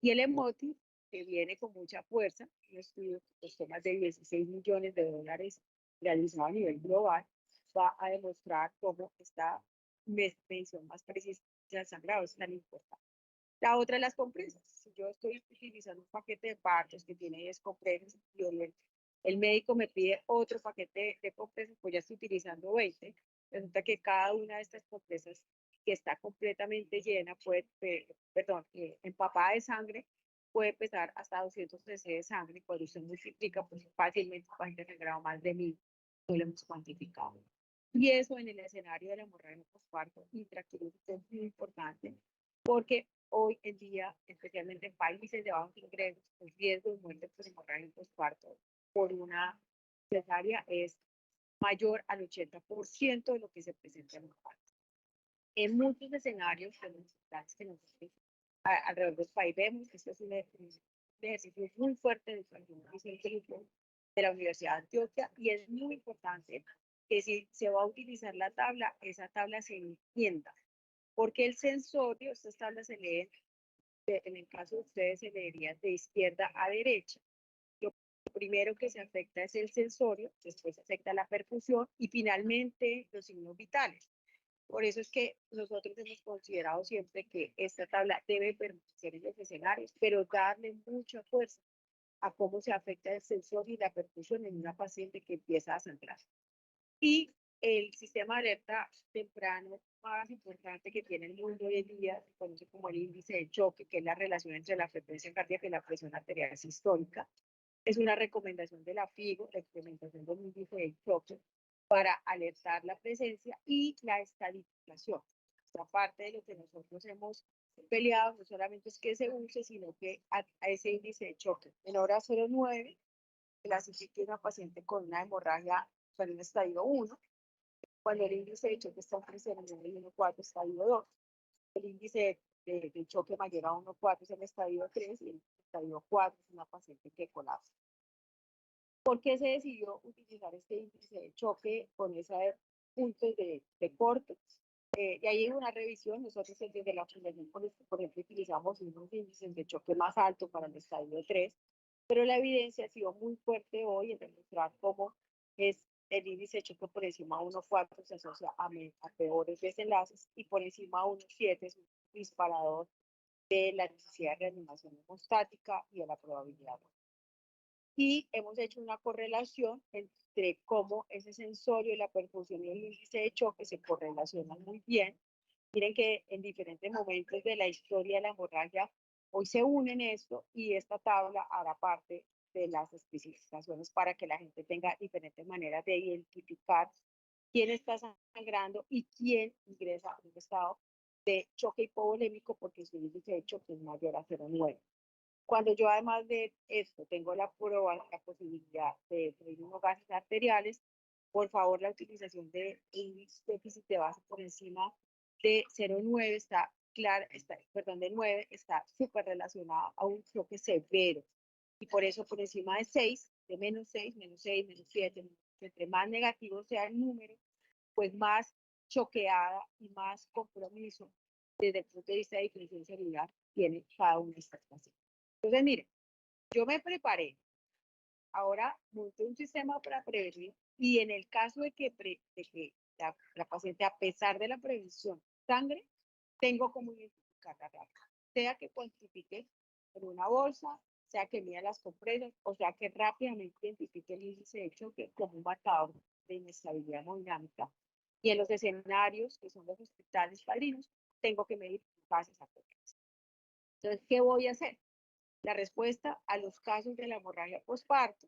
Y el EMOTI, que viene con mucha fuerza, un estudio que costó más de 16 millones de dólares realizado a nivel global, va a demostrar cómo esta medición más precisa del sangrado es tan importante. La otra, las compresas. Si yo estoy utilizando un paquete de partos que tiene 10 compresas y el médico me pide otro paquete de compresas, pues ya estoy utilizando 20. Resulta que cada una de estas compresas que está completamente llena, empapada de sangre, puede pesar hasta 200 cc de sangre. Cuando usted multiplica, pues fácilmente un paciente sangrado más de 1000, no lo hemos cuantificado. Y eso en el escenario de la hemorragia postparto intraquirúrgica es muy importante, porque hoy en día, especialmente en países de bajos ingresos, el riesgo de muerte por hemorragia postparto por una cesárea es mayor al 80% de lo que se presenta en un parto. En muchos escenarios de los que nosotros alrededor del país vemos que esto es un ejercicio muy fuerte de la Universidad de Antioquia, y es muy importante que si se va a utilizar la tabla, esa tabla se entienda, porque el sensorio, estas tablas se leen, en el caso de ustedes se leería de izquierda a derecha. Lo primero que se afecta es el sensorio, después se afecta la perfusión y finalmente los signos vitales. Por eso es que nosotros hemos considerado siempre que esta tabla debe permanecer en los escenarios, pero darle mucha fuerza a cómo se afecta el sensorio y la perfusión en una paciente que empieza a sangrar. Y el sistema de alerta temprano más importante que tiene el mundo hoy en día se conoce como el índice de choque, que es la relación entre la frecuencia cardíaca y la presión arterial sistólica. Es una recomendación de la FIGO, la implementación del índice de choque, para alertar la presencia y la estadificación. Esta parte de lo que nosotros hemos peleado no solamente es que se use, sino que a ese índice de choque menor a 0,9 clasifique una paciente con una hemorragia en un estadio 1, cuando el índice de choque está entre 0,9 y 1,4, estadio 2. El índice de choque mayor a 1,4 es el estadio 3 y el estadio 4 es una paciente que colapsa. ¿Por qué se decidió utilizar este índice de choque con esos puntos de corte? Y ahí hay una revisión. Nosotros desde la Fundación, por ejemplo, utilizamos unos índices de choque más altos para el estadio 3, pero la evidencia ha sido muy fuerte hoy en demostrar cómo es el índice de choque por encima de 1,4 se asocia a peores desenlaces, y por encima de 1,7 es un disparador de la necesidad de reanimación hemostática y de la probabilidad. Y hemos hecho una correlación entre cómo ese sensorio, la perfusión y el índice de choque se correlacionan muy bien. Miren que en diferentes momentos de la historia de la hemorragia hoy se unen esto, y esta tabla hará parte de las especificaciones para que la gente tenga diferentes maneras de identificar quién está sangrando y quién ingresa en un estado de choque hipovolémico porque su índice de choque es mayor a 0,9. Cuando yo además de esto tengo la posibilidad de tener unos gases arteriales, por favor la utilización de índice déficit de base por encima de 0,9 está clara, perdón, de 9 está súper relacionada a un choque severo. Y por eso por encima de 6, de menos 6, menos 6, menos 7, entre más negativo sea el número, pues más choqueada y más compromiso desde el punto de vista de definición celular tiene cada una de estas pacientes. Entonces, miren, yo me preparé, ahora monté un sistema para prevenir y en el caso de que, la paciente, a pesar de la prevención sangre, tengo como identificarla rápido, sea que cuantifique en una bolsa, sea que mida las compresas, o sea que rápidamente identifique el índice de choque como un marcador de inestabilidad hemodinámica. Y en los escenarios, que son los hospitales padrinos, tengo que medir bases a compresas. Entonces, ¿qué voy a hacer? La respuesta a los casos de la hemorragia postparto,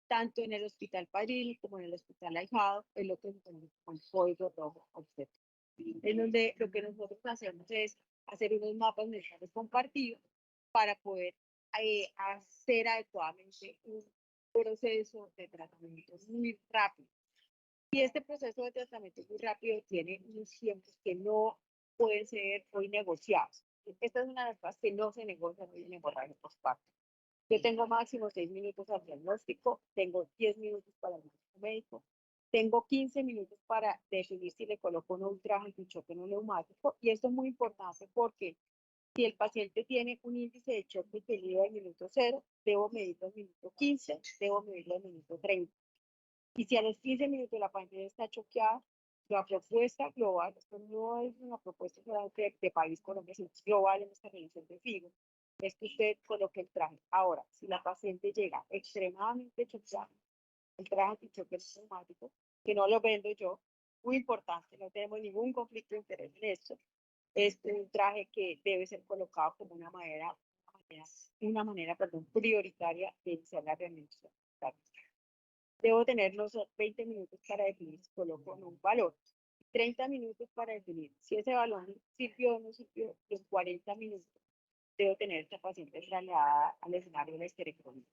tanto en el hospital padrino como en el hospital ahijado, es lo que se conoce como el código rojo obstétrico, en donde lo que nosotros hacemos es hacer unos mapas mentales compartidos para poder hacer adecuadamente un proceso de tratamiento muy rápido. Y este proceso de tratamiento muy rápido tiene unos tiempos que no pueden ser hoy negociados. Esta es una de las cosas que no se negocian hoy en hemorragia postparto. Yo tengo máximo 6 minutos al diagnóstico, tengo 10 minutos para el médico, tengo 15 minutos para definir si le coloco un ultraje antichoque no neumático. Y esto es muy importante porque si el paciente tiene un índice de choque que lleva al minuto 0, debo medirlo al minuto 15, debo medirlo al minuto 30. Y si a los 15 minutos la paciente está choqueada, la propuesta global, esto no es una propuesta solamente de país Colombia, sino global en esta revisión de FIGO, es que usted coloque el traje. Ahora, si la paciente llega extremadamente choqueada, el traje antichoque neumático, que no lo vendo yo, muy importante, no tenemos ningún conflicto de interés en esto, es un traje que debe ser colocado como una manera prioritaria de iniciar la reanimación. Debo tener los 20 minutos para definir si coloco un valor, 30 minutos para definir si ese balón sirvió o no sirvió, los 40 minutos debo tener esta paciente trasladada al escenario de la histerectomía.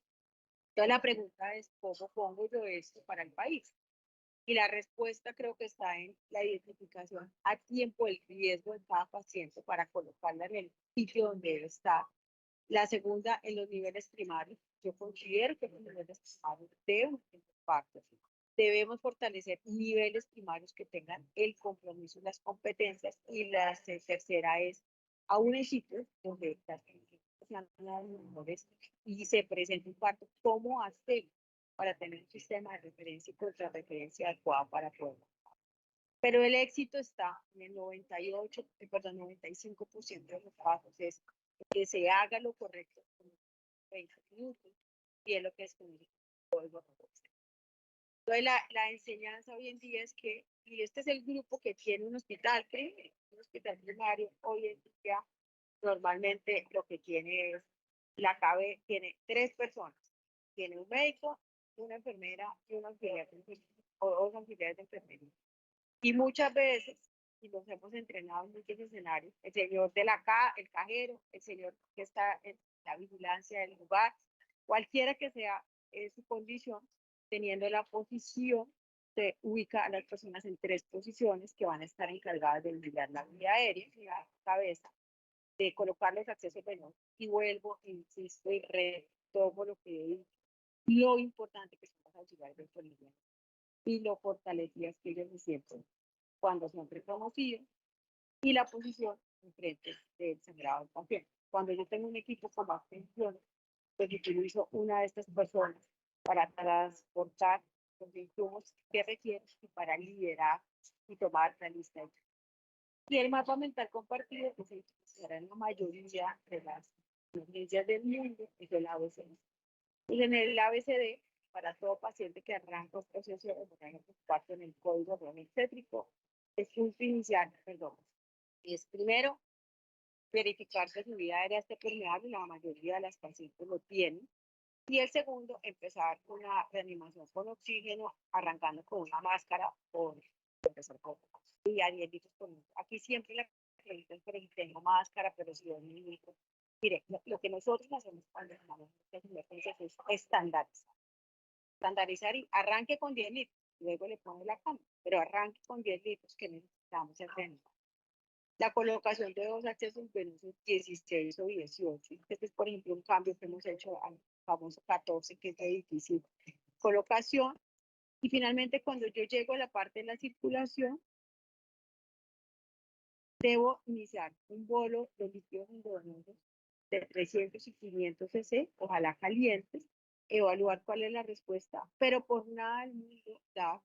Entonces la pregunta es, ¿cómo pongo yo esto para el país? Y la respuesta creo que está en la identificación a tiempo del riesgo de cada paciente para colocarla en el sitio donde debe estar. La segunda, en los niveles primarios. Yo considero que los niveles primarios deben tener parte. Debemos fortalecer niveles primarios que tengan el compromiso y las competencias. Y la tercera es a un sitio donde las sean las mejores y se presente un parto, ¿cómo hacer para tener un sistema de referencia y contrarreferencia adecuado para poder? Pero el éxito está en el 95% de los casos, es que se haga lo correcto en 20 minutos y es lo que es con el código rojo. Entonces la enseñanza hoy en día es que, y este es el grupo que tiene un hospital primario, hoy en día normalmente lo que tiene es, tiene 3 personas, tiene un médico, una enfermera y un auxiliar de enfermería, o 2 auxiliares de enfermería. Y muchas veces, y nos hemos entrenado en muchos escenarios, el señor el cajero, el señor que está en la vigilancia del lugar, cualquiera que sea su condición, teniendo la posición, se ubica a las personas en 3 posiciones que van a estar encargadas de vigilar la vía aérea, la cabeza, de colocar los accesos venosos. Y vuelvo, insisto y retomo lo que he dicho, lo importante que son los auxiliares de enfermería y lo fortalecidas que ellos se sienten cuando son reconocidos y la posición enfrente del sangrado del paciente. Cuando yo tengo un equipo con más tensiones, pues utilizo una de estas personas para transportar los insumos que requieren y para liderar y tomar la lista de. Y el mapa mental compartido que se utilizará en la mayoría de las ciencias del mundo es el ABCD. Y en el ABCD, para todo paciente que arranca un proceso de hemorragia postparto en el código rojo obstétrico, es punto inicial, perdón, es primero verificar que su vía aérea esté permeable, la mayoría de las pacientes lo tienen. Y el segundo, empezar una reanimación con oxígeno, arrancando con una máscara por empezar con y a 10 litros por minuto. Aquí siempre la pregunta es, pero si tengo máscara, pero si 2 mililitros. Mire, lo que nosotros hacemos cuando estamos es estandarizar. Estandarizar y arranque con 10 litros, luego le pone la cama, pero arranque con 10 litros que necesitamos en reanimar. La colocación de dos accesos venosos 16 o 18. Este es, por ejemplo, un cambio que hemos hecho al famoso 14, que es de difícil colocación. Y finalmente, cuando yo llego a la parte de la circulación, debo iniciar un bolo de líquidos endovenosos de 300 y 500 cc, ojalá calientes, evaluar cuál es la respuesta, pero por nada del mundo da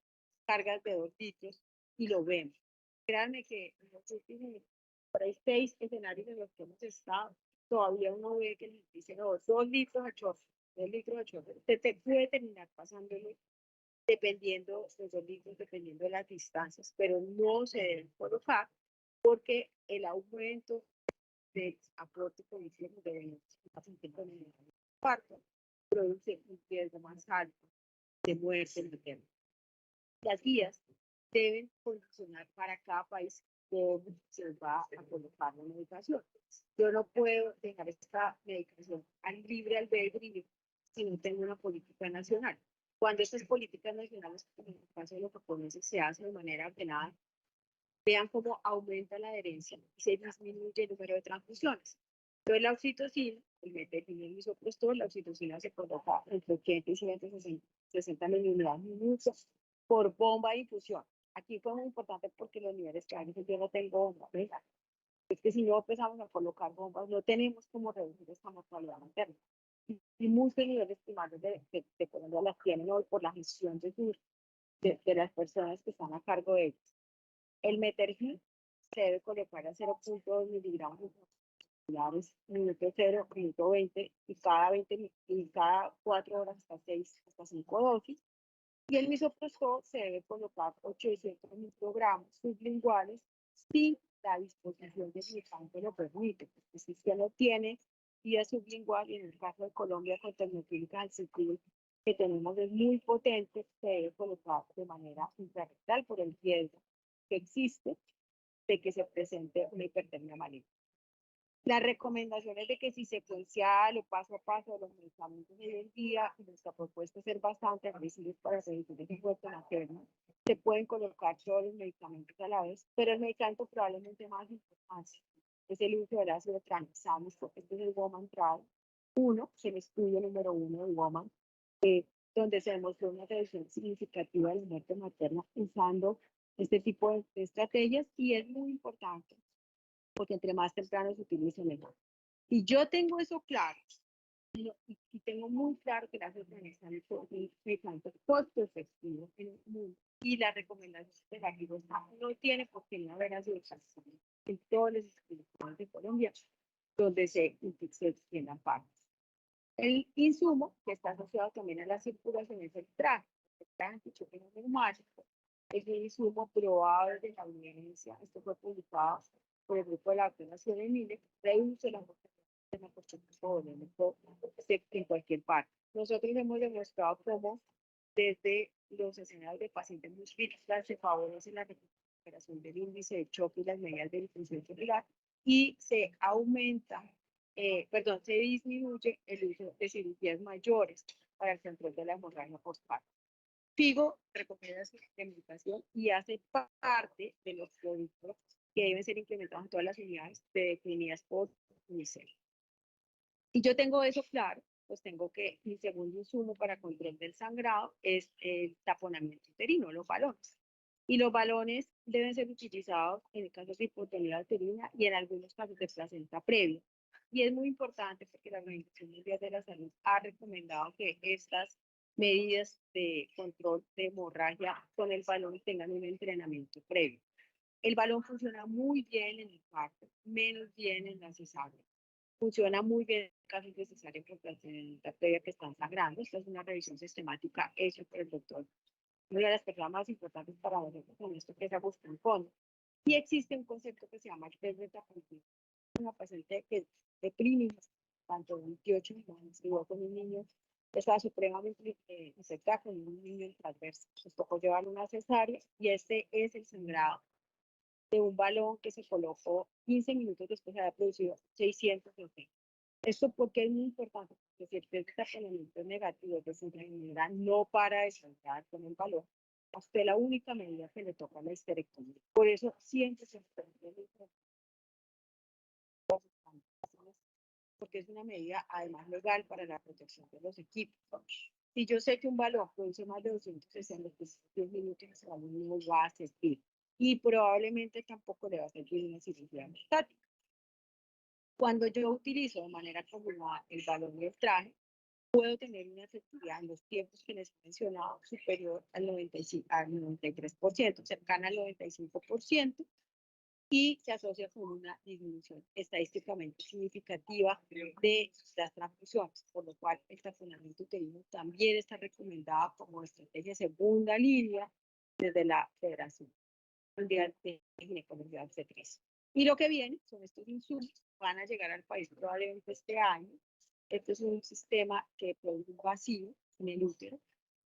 cargas de 2 litros y lo vemos. Créanme que en los últimos por ahí 6 escenarios en los que hemos estado, todavía uno ve que les dicen, no, 2 litros a chorro, 2 litros a chorro. Te puede terminar pasándolo dependiendo de los litros, dependiendo de las distancias, pero no se deben colocar porque el aumento del aporte cognitivo de los pacientes con el infarto produce un riesgo más alto de muerte materna. Las guías deben condicionar para cada país cómo se va a colocar la medicación. Yo no puedo dejar esta medicación al libre albedrío si no tengo una política nacional. Cuando estas políticas nacionales, como en el caso de los japoneses, se hacen de manera ordenada, vean cómo aumenta la adherencia y se disminuye el número de transfusiones. Entonces, la oxitocina, el metergine y el misoprostol, la oxitocina se coloca entre 80 y 160 miliunidades minutos por bomba de infusión. Aquí fue muy importante porque los niveles que hay, yo no tengo bomba, ¿verdad? Es que si no empezamos a colocar bombas, no tenemos cómo reducir esta mortalidad materna. Y muchos niveles primarios de Colombia las tienen hoy por la gestión de las personas que están a cargo de ellos. El metergin se debe colocar a 0.2 miligramos moleculares, minuto 0, minuto 20, y cada 4 horas hasta 6, hasta 5 dosis. Y el misoprostol se debe colocar 800 microgramos sublinguales si la disposición del medicamento lo permite, porque si usted no tiene vía sublingual, y en el caso de Colombia con termofílica al sentido que tenemos es muy potente, se debe colocar de manera intrarrectal por el riesgo que existe de que se presente una hipertermia maligna. Las recomendaciones de que si secuencial o paso a paso los medicamentos hoy en día, nuestra propuesta es ser bastante agresiva para reducir el efecto materno. Se pueden colocar todos los medicamentos a la vez, pero el medicamento probablemente más importante es el uso del ácido tranexámico. Este es el Woman Trial 1, es el estudio número 1 de Woman, donde se demostró una reducción significativa de la muerte materna usando este tipo de estrategias, y es muy importante porque entre más temprano se utilice mejor. Y yo tengo eso claro, y tengo muy claro que las organizaciones son medicamentos costo efectivos en el mundo, y la recomendación de la Girosa no tiene por qué no haber asociación en todos los institutos de Colombia donde se extiendan partes. El insumo que está asociado también a la circulación es el traje. El traje neumático es un insumo probado de la evidencia. Esto fue publicado por el grupo de la vacunación en INE, reduce la mortalidad en cualquier parte. Nosotros hemos demostrado cómo desde los escenarios de pacientes muy críticos se favorece la recuperación del índice de choque y las medidas de difusión celular, y se aumenta, se disminuye el uso de cirugías mayores para el control de la hemorragia postparto. FIGO recomienda su implementación y hace parte de los productos que deben ser implementados en todas las unidades definidas por UNICEF. Y yo tengo eso claro, pues tengo que mi segundo insumo para control del sangrado es el taponamiento uterino, los balones. Y los balones deben ser utilizados en el caso de hipotonía uterina y en algunos casos de placenta previa. Y es muy importante porque la Organización Mundial de la Salud ha recomendado que estas medidas de control de hemorragia con el balón tengan un entrenamiento previo. El balón funciona muy bien en el parto, menos bien en la cesárea. Funciona muy bien en casos de cesárea por placenta previa que están sangrando. Esta es una revisión sistemática hecha por el doctor, una de las personas más importantes para nosotros con esto, que es Agustín Fondo. Y existe un concepto que se llama el test de taponamiento. Una paciente que deprime tanto 28 semanas, igual con un niño, estaba supremamente infectada con un niño en transverso. Nos tocó llevar una cesárea y este es el sangrado de un balón que se colocó 15 minutos después de haber producido 600 cc. Esto porque es muy importante, porque si el test de taponamiento es negativo, de centralidad no para de sangrar con el balón, a usted la única medida que le toca es la histerectomía. Por eso siempre se porque es una medida además legal para la protección de los equipos. Si yo sé que un balón produce más de 210 minutos, ese balón no va a servir y probablemente tampoco le va a servir una cirugía estática. Cuando yo utilizo de manera combinada el balón y el traje, puedo tener una efectividad en los tiempos que les he mencionado superior al 95, al 93%, cercana al 95%, y se asocia con una disminución estadísticamente significativa de las transfusiones, por lo cual el taponamiento uterino también está recomendado como estrategia segunda línea desde la Federación Mundial de Ginecología Obstetricia. Y lo que viene son estos insumos, van a llegar al país probablemente este año. Este es un sistema que produce un vacío en el útero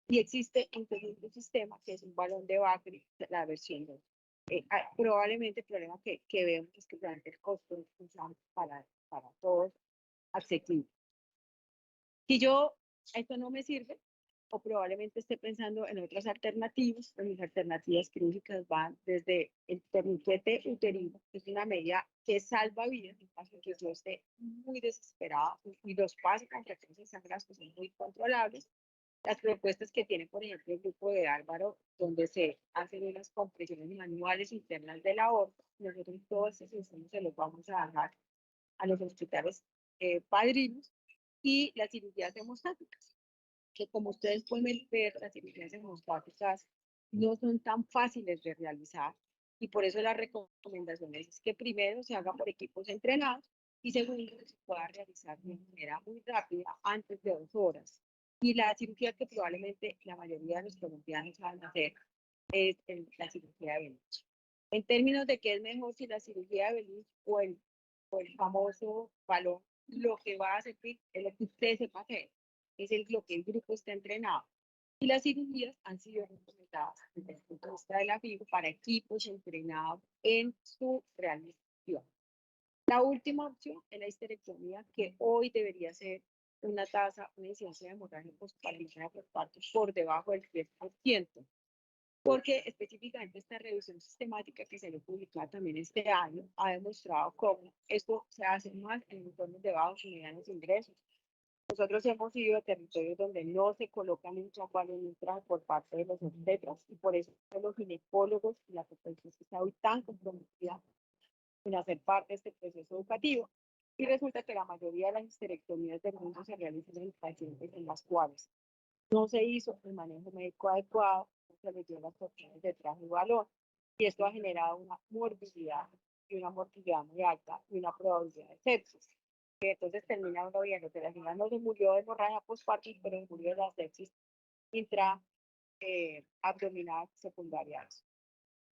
y existe un segundo sistema que es un balón de Bakri, la versión 2. Probablemente el problema que vemos es que el costo es para todos asequible. Si esto no me sirve, o probablemente esté pensando en otras alternativas, pues mis alternativas quirúrgicas van desde el torniquete uterino, que es una medida que salva vidas, en caso de que yo esté muy desesperada, y los pasos con frecuencias sangradas que son muy controlables. Las propuestas que tiene, por ejemplo, el grupo de Álvaro, donde se hacen unas compresiones manuales internas de la aorta, nosotros todos esos insumos se los vamos a dejar a los hospitales padrinos, y las cirugías hemostáticas, que como ustedes pueden ver, las cirugías hemostáticas no son tan fáciles de realizar, y por eso la recomendación es que primero se haga por equipos entrenados y segundo se pueda realizar de manera muy rápida, antes de 2 horas. Y la cirugía que probablemente la mayoría de los colombianos van a hacer es la cirugía de Belich. En términos de qué es mejor, si la cirugía de Belich o el famoso balón, lo que va a servir es lo que usted sepa hacer, es lo que el grupo está entrenado. Y las cirugías han sido recomendadas desde el punto de vista de la FIBO para equipos entrenados en su realización. La última opción es la histerectomía, que hoy debería ser una tasa, una incidencia de hemorragia postparto por parto por debajo del 10%, porque específicamente esta revisión sistemática que se le publicó también este año ha demostrado cómo esto se hace más en entornos de bajos y medianos ingresos. Nosotros hemos ido a territorios donde no se colocan un chacual en un traje por parte de los obstetras, y por eso los ginecólogos y la población está hoy tan comprometida en hacer parte de este proceso educativo. Y resulta que la mayoría de las histerectomías del mundo se realizan en pacientes en las cuales no se hizo el manejo médico adecuado, no se les dio las opciones de traje y balón, y esto ha generado una morbilidad y una mortalidad muy alta y una probabilidad de sepsis. Que entonces termina uno viendo que la señora no se murió de hemorragia postparto, pero murió de la sepsis abdominal secundaria.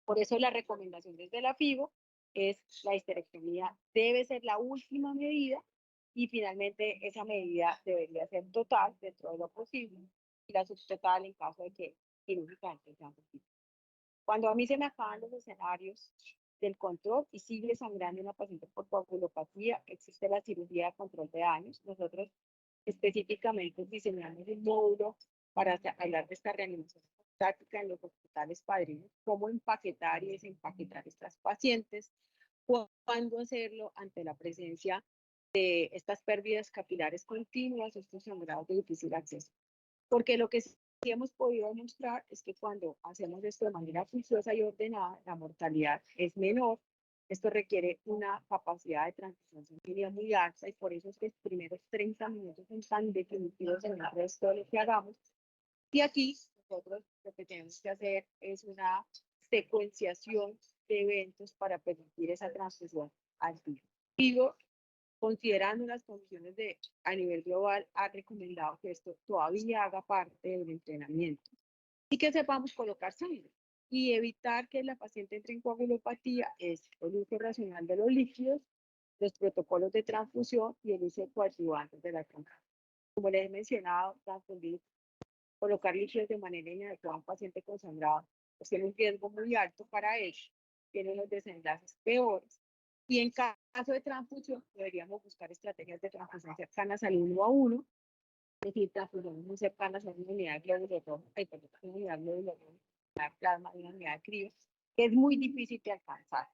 Por eso la recomendación desde la FIBO es la histerectomía debe ser la última medida, y finalmente esa medida debería ser total dentro de lo posible y la subtotal en caso de que quirúrgicamente sea posible. Cuando a mí se me acaban los escenarios del control y sigue sangrando una paciente por coagulopatía, existe la cirugía de control de daños. Nosotros específicamente diseñamos un módulo para hablar de esta reanimación táctica en los hospitales padrinos, cómo empaquetar y desempaquetar estas pacientes, cuándo hacerlo ante la presencia de estas pérdidas capilares continuas, estos sangrados de difícil acceso. Porque lo que sí hemos podido demostrar es que cuando hacemos esto de manera juiciosa y ordenada, la mortalidad es menor. Esto requiere una capacidad de transfusión sanguínea muy alta, y por eso es que los primeros 30 minutos son tan definitivos en el resto de lo que hagamos. Y aquí nosotros lo que tenemos que hacer es una secuenciación de eventos para permitir esa transfusión al día. Digo, considerando las condiciones a nivel global, ha recomendado que esto todavía haga parte del entrenamiento y que sepamos colocar sangre y evitar que la paciente entre en coagulopatía. Es el uso racional de los líquidos, los protocolos de transfusión y el uso de coadyuvantes de la transfusión. Como les he mencionado, transfundir, colocar líquidos de manera inadecuada a un paciente con sangrado pues tiene un riesgo muy alto para ello, tiene unos desenlaces peores. Y en caso de transfusión, deberíamos buscar estrategias de transfusión cercanas al 1:1, es decir, transfusiones muy cercanas a una unidad de glóbulos rojos, una unidad de glóbulos rojos, una plasma, una unidad de crío, que es muy difícil de alcanzar.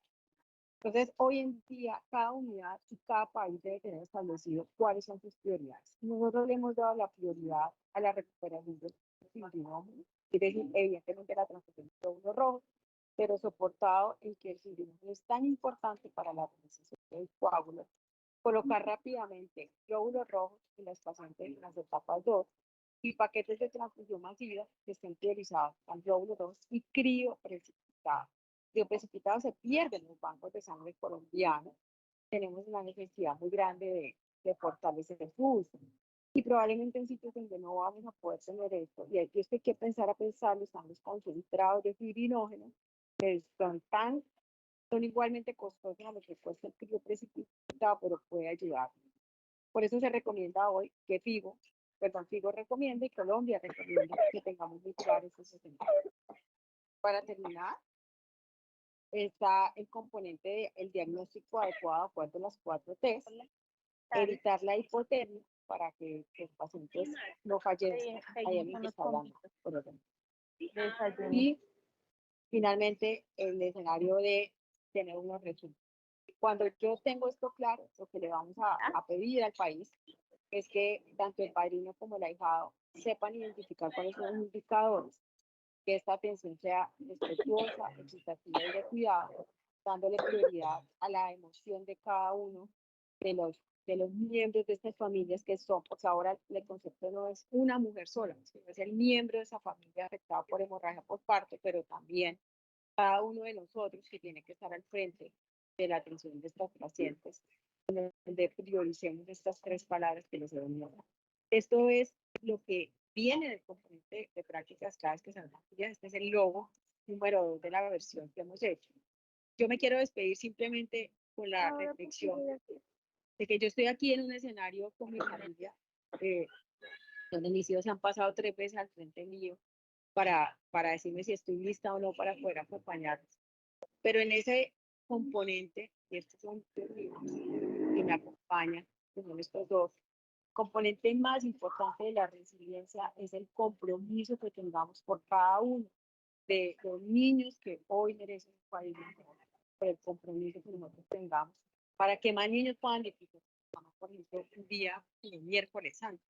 Entonces, hoy en día, cada unidad y cada país debe tener establecido cuáles son sus prioridades. Nosotros le hemos dado la prioridad a la recuperación del fibrinógeno, es decir, evidentemente la transfusión de glóbulos rojos, pero soportado en que el fibrinógeno es tan importante para la organización del coágulo, colocar rápidamente glóbulos rojos en las pacientes en las etapas 2 y paquetes de transfusión masiva que estén priorizados con glóbulos rojos y crioprecipitados. Crioprecipitados se pierden en los bancos de sangre colombianos. Tenemos una necesidad muy grande de fortalecer su uso. Y probablemente en sitios donde no vamos a poder tener esto, y aquí es que hay que pensar a pensarlo, están los concentrados de fibrinógeno, que son igualmente costosos a lo que cuesta el crioprecipitado, pero puede ayudar. Por eso se recomienda hoy que Figo recomienda y Colombia recomienda que tengamos muy claros esos escenarios. Para terminar, está el componente del diagnóstico adecuado de acuerdo a las 4 T's, evitar la hipotermia para que los pacientes no fallezcan. Hay alguien que está hablando, por ejemplo. Y finalmente el escenario de tener unos resultados. Cuando yo tengo esto claro, lo que le vamos a pedir al país es que tanto el padrino como el ahijado sepan identificar cuáles son los indicadores, que esta atención sea respetuosa, equitativa y de cuidado, dándole prioridad a la emoción de cada uno de los miembros de estas familias que son, porque ahora el concepto no es una mujer sola, sino es el miembro de esa familia afectada por hemorragia por parto, pero también cada uno de nosotros que tiene que estar al frente de la atención de estos pacientes, donde prioricemos estas 3 palabras que les he venido. Esto es lo que viene del componente de prácticas cada vez que se habla. Este es el logo número 2 de la versión que hemos hecho. Yo me quiero despedir simplemente con la reflexión de que yo estoy aquí en un escenario con mi familia, donde mis hijos se han pasado 3 veces al frente mío para decirme si estoy lista o no para poder acompañarlos. Pero en ese componente, y estos son los que me acompañan, que son estos dos, componente más importante de la resiliencia es el compromiso que tengamos por cada uno de los niños que hoy merecen un país mejor, por el compromiso que nosotros tengamos, para que más niños puedan disfrutar. Por ejemplo, un día, el miércoles santo,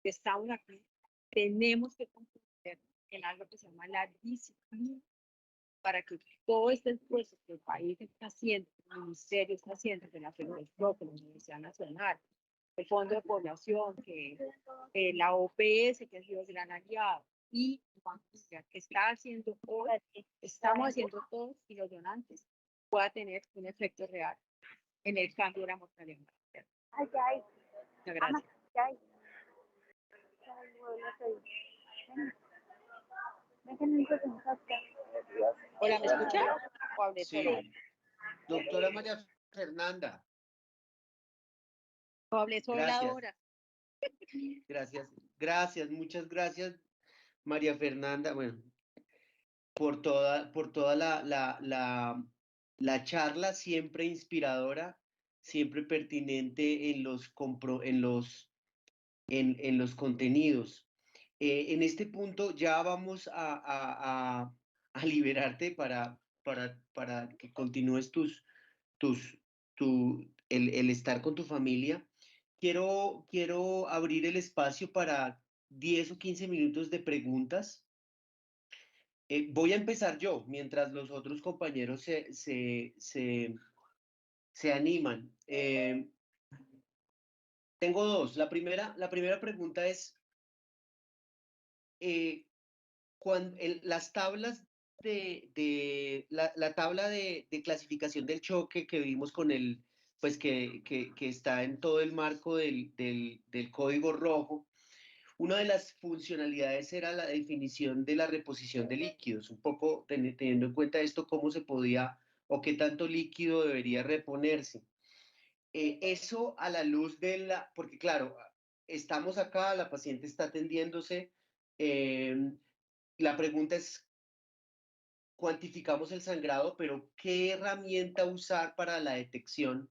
que estamos aquí, tenemos que comprometer en algo que se llama la disciplina, para que todo este esfuerzo que el país está haciendo, el ministerio está haciendo, que la Federación, que la Universidad Nacional, el Fondo de Población, que la OPS, que ha sido gran aliado, y que está haciendo hoy, estamos haciendo todos, y los donantes, pueda tener un efecto real en el cambio de la mortalidad. Muchas gracias. Hola, ¿me escucha? Sí. Doctora María Fernanda. O hablé sola ahora. Gracias, muchas gracias, María Fernanda, bueno, por toda la charla, siempre inspiradora, siempre pertinente en los contenidos. En este punto ya vamos a liberarte para que continúes el estar con tu familia. Quiero abrir el espacio para 10 o 15 minutos de preguntas. Voy a empezar yo, mientras los otros compañeros se animan. Tengo dos. La primera pregunta es, las tablas la tabla de clasificación del choque que vimos con pues que está en todo el marco del código rojo, una de las funcionalidades era la definición de la reposición de líquidos, un poco teniendo en cuenta esto, cómo se podía o qué tanto líquido debería reponerse. Eso a la luz porque claro, estamos acá, la paciente está atendiéndose, la pregunta es, cuantificamos el sangrado, pero ¿qué herramienta usar para la detección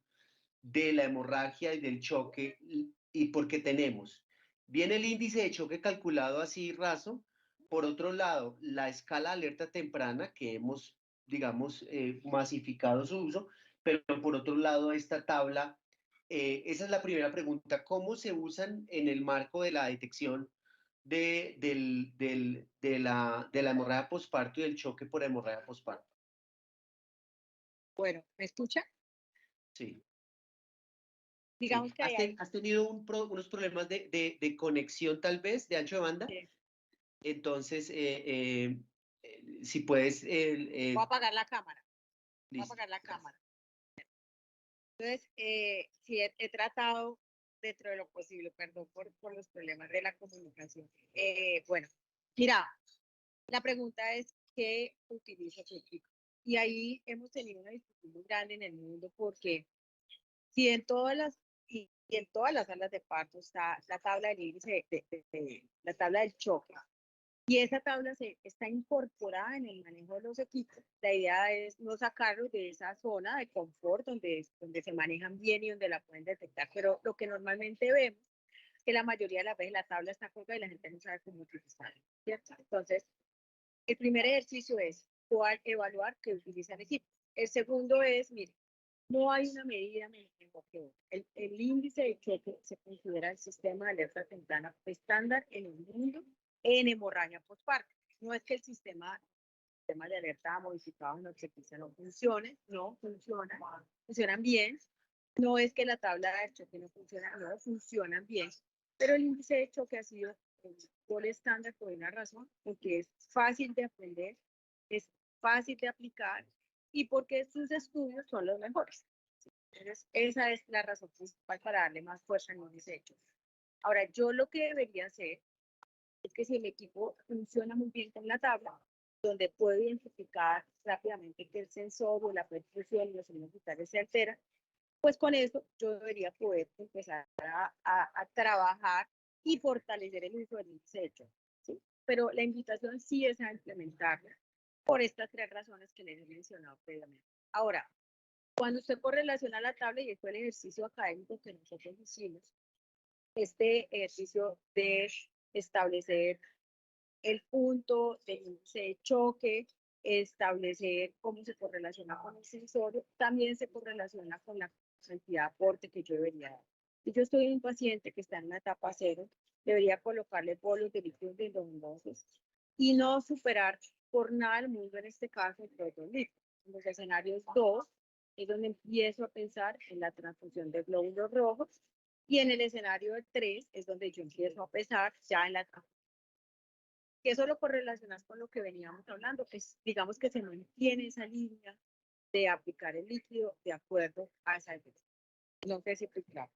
de la hemorragia y del choque? Y porque tenemos, viene el índice de choque calculado así raso, por otro lado, la escala de alerta temprana que hemos, digamos, masificado su uso, pero por otro lado esta tabla, esa es la primera pregunta, ¿cómo se usan en el marco de la detección de la hemorragia posparto y del choque por hemorragia posparto? Bueno, ¿me escucha? Sí. Digamos Sí. que hay, ¿Has tenido unos problemas de conexión tal vez, de ancho de banda? Entonces, si puedes... voy a apagar la cámara. Voy a listo. apagar la cámara. Entonces, sí, he tratado dentro de lo posible, perdón por los problemas de la comunicación. Bueno, mira, la pregunta es, ¿qué utiliza tu equipo? Y ahí hemos tenido una discusión muy grande en el mundo porque si en todas y en todas las salas de parto está la tabla del índice, la tabla del choque, y esa tabla está incorporada en el manejo de los equipos. La idea es no sacarlos de esa zona de confort donde se manejan bien y donde la pueden detectar. Pero lo que normalmente vemos es que la mayoría de las veces la tabla está colgada y la gente no sabe cómo utilizarla, ¿cierto? Entonces, el primer ejercicio es evaluar qué utiliza el equipo. El segundo es, mire, no hay una medida mejor que otra. El índice de choque se considera el sistema de alerta temprana estándar en el mundo en hemorragia postparto. No es que el sistema de alerta modificado en obstetricia no funcione, no funciona, funcionan bien. No es que la tabla de choque no funciona, no funcionan bien, pero el índice de choque ha sido el gol estándar por una razón, porque es fácil de aprender, es fácil de aplicar y porque sus estudios son los mejores. Entonces, esa es la razón principal para darle más fuerza al índice de choque. Ahora, yo lo que debería hacer es que si el equipo funciona muy bien con la tabla, donde puedo identificar rápidamente que el sensor o la perfusión y los signos vitales se alteran, pues con eso yo debería poder empezar a trabajar y fortalecer el uso del índice de choque, ¿sí? Pero la invitación sí es a implementarla por estas tres razones que les he mencionado previamente. Ahora, cuando usted correlaciona la tabla, y fue el ejercicio académico que nosotros hicimos, este ejercicio de establecer el punto del índice de choque, establecer cómo se correlaciona con el sensorio, también se correlaciona con la cantidad de aporte que yo debería dar. Si yo estoy en un paciente que está en una etapa 0, debería colocarle bolos de líquidos endovenosos y no superar por nada el mundo, en este caso, el 2 litros. En los escenarios 2 es donde empiezo a pensar en la transfusión de glóbulos rojos y en el escenario 3 es donde yo empiezo a pensar ya en la transfusión. Que eso lo correlacionas con lo que veníamos hablando, que es, digamos que se mantiene esa línea de aplicar el líquido de acuerdo a esa evidencia. No sé si fue claro.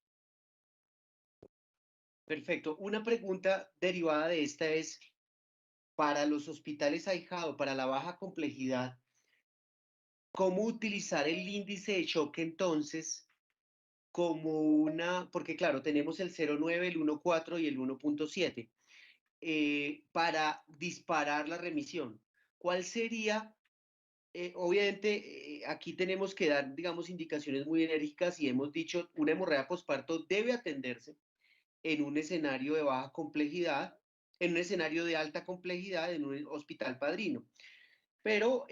Perfecto. Una pregunta derivada de esta es, para los hospitales ahijado, para la baja complejidad, ¿cómo utilizar el índice de choque entonces como porque claro, tenemos el 0,9, el 1,4 y el 1,7 para disparar la remisión? ¿Cuál sería? Obviamente, aquí tenemos que dar, digamos, indicaciones muy enérgicas y hemos dicho, una hemorragia posparto debe atenderse en un escenario de baja complejidad, en un escenario de alta complejidad, en un hospital padrino. Pero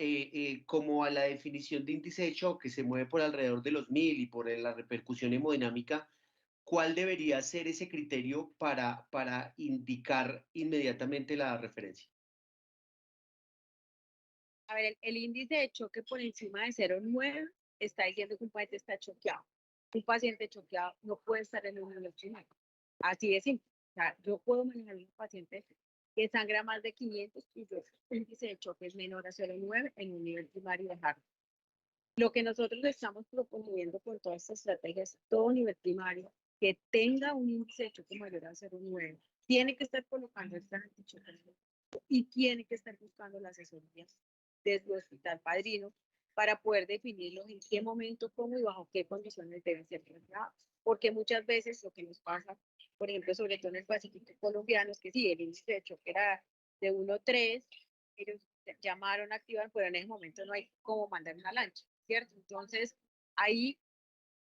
como a la definición de índice de choque se mueve por alrededor de los 1000 y por la repercusión hemodinámica, ¿cuál debería ser ese criterio para indicar inmediatamente la referencia? A ver, el índice de choque por encima de 0,9 está diciendo que un paciente está choqueado. Un paciente choqueado no puede estar en un nivel primario. Así de simple. O sea, yo puedo manejar un paciente que sangra más de 500 y el índice de choque es menor a 0,9 en un nivel primario y dejarlo. Lo que nosotros estamos proponiendo con todas estas estrategias, todo nivel primario, que tenga un índice de choque mayor a 0,9, tiene que estar colocando el plan antichoque y tiene que estar buscando las asesorías desde el hospital padrino para poder definirlo en qué momento, cómo y bajo qué condiciones deben ser trasladados. Porque muchas veces lo que nos pasa, por ejemplo, sobre todo en el Pacífico colombiano, es que sí, el índice de choque era de 1,3, ellos llamaron, activaron, pero en ese momento no hay cómo mandar una lancha, ¿cierto? Entonces, ahí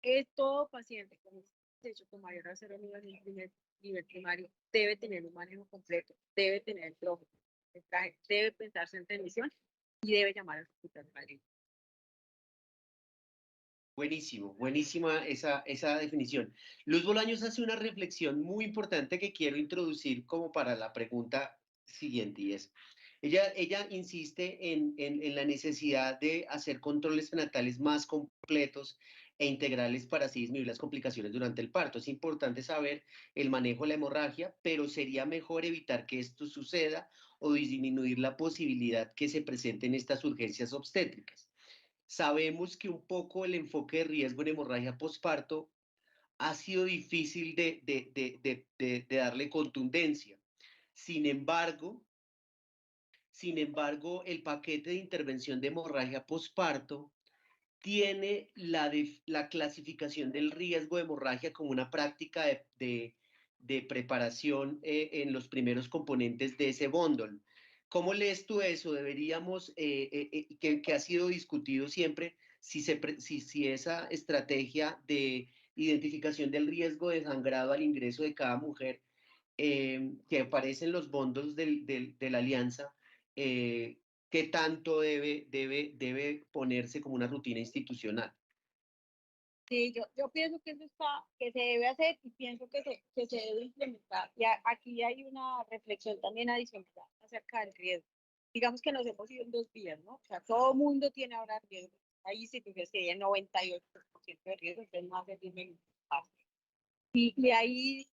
es todo paciente con índice de choque mayor a 0,9 en el primer nivel primario debe tener un manejo completo, debe tener el traje, debe pensarse en transmisión y debe llamar al hospital padrino. Buenísimo, buenísima esa definición. Luz Bolaños hace una reflexión muy importante que quiero introducir como para la pregunta siguiente y es, ella insiste en la necesidad de hacer controles prenatales más completos e integrales para así disminuir las complicaciones durante el parto. Es importante saber el manejo de la hemorragia, pero sería mejor evitar que esto suceda o disminuir la posibilidad que se presenten estas urgencias obstétricas. Sabemos que un poco el enfoque de riesgo en hemorragia postparto ha sido difícil de darle contundencia. Sin embargo, el paquete de intervención de hemorragia postparto tiene la clasificación del riesgo de hemorragia como una práctica de preparación en los primeros componentes de ese bundle. ¿Cómo lees tú eso? Deberíamos, que ha sido discutido siempre, si esa estrategia de identificación del riesgo de sangrado al ingreso de cada mujer que aparece en los bundles de la alianza, eh, qué tanto debe ponerse como una rutina institucional. Sí, yo pienso que eso está, que se debe hacer y pienso que se debe implementar. Y aquí hay una reflexión también adicional acerca del riesgo. Digamos que nos hemos ido en 2 vías, ¿no? O sea, todo mundo tiene ahora riesgo. Ahí sí que hay el 98% de riesgo, entonces no hace bien. Y ahí,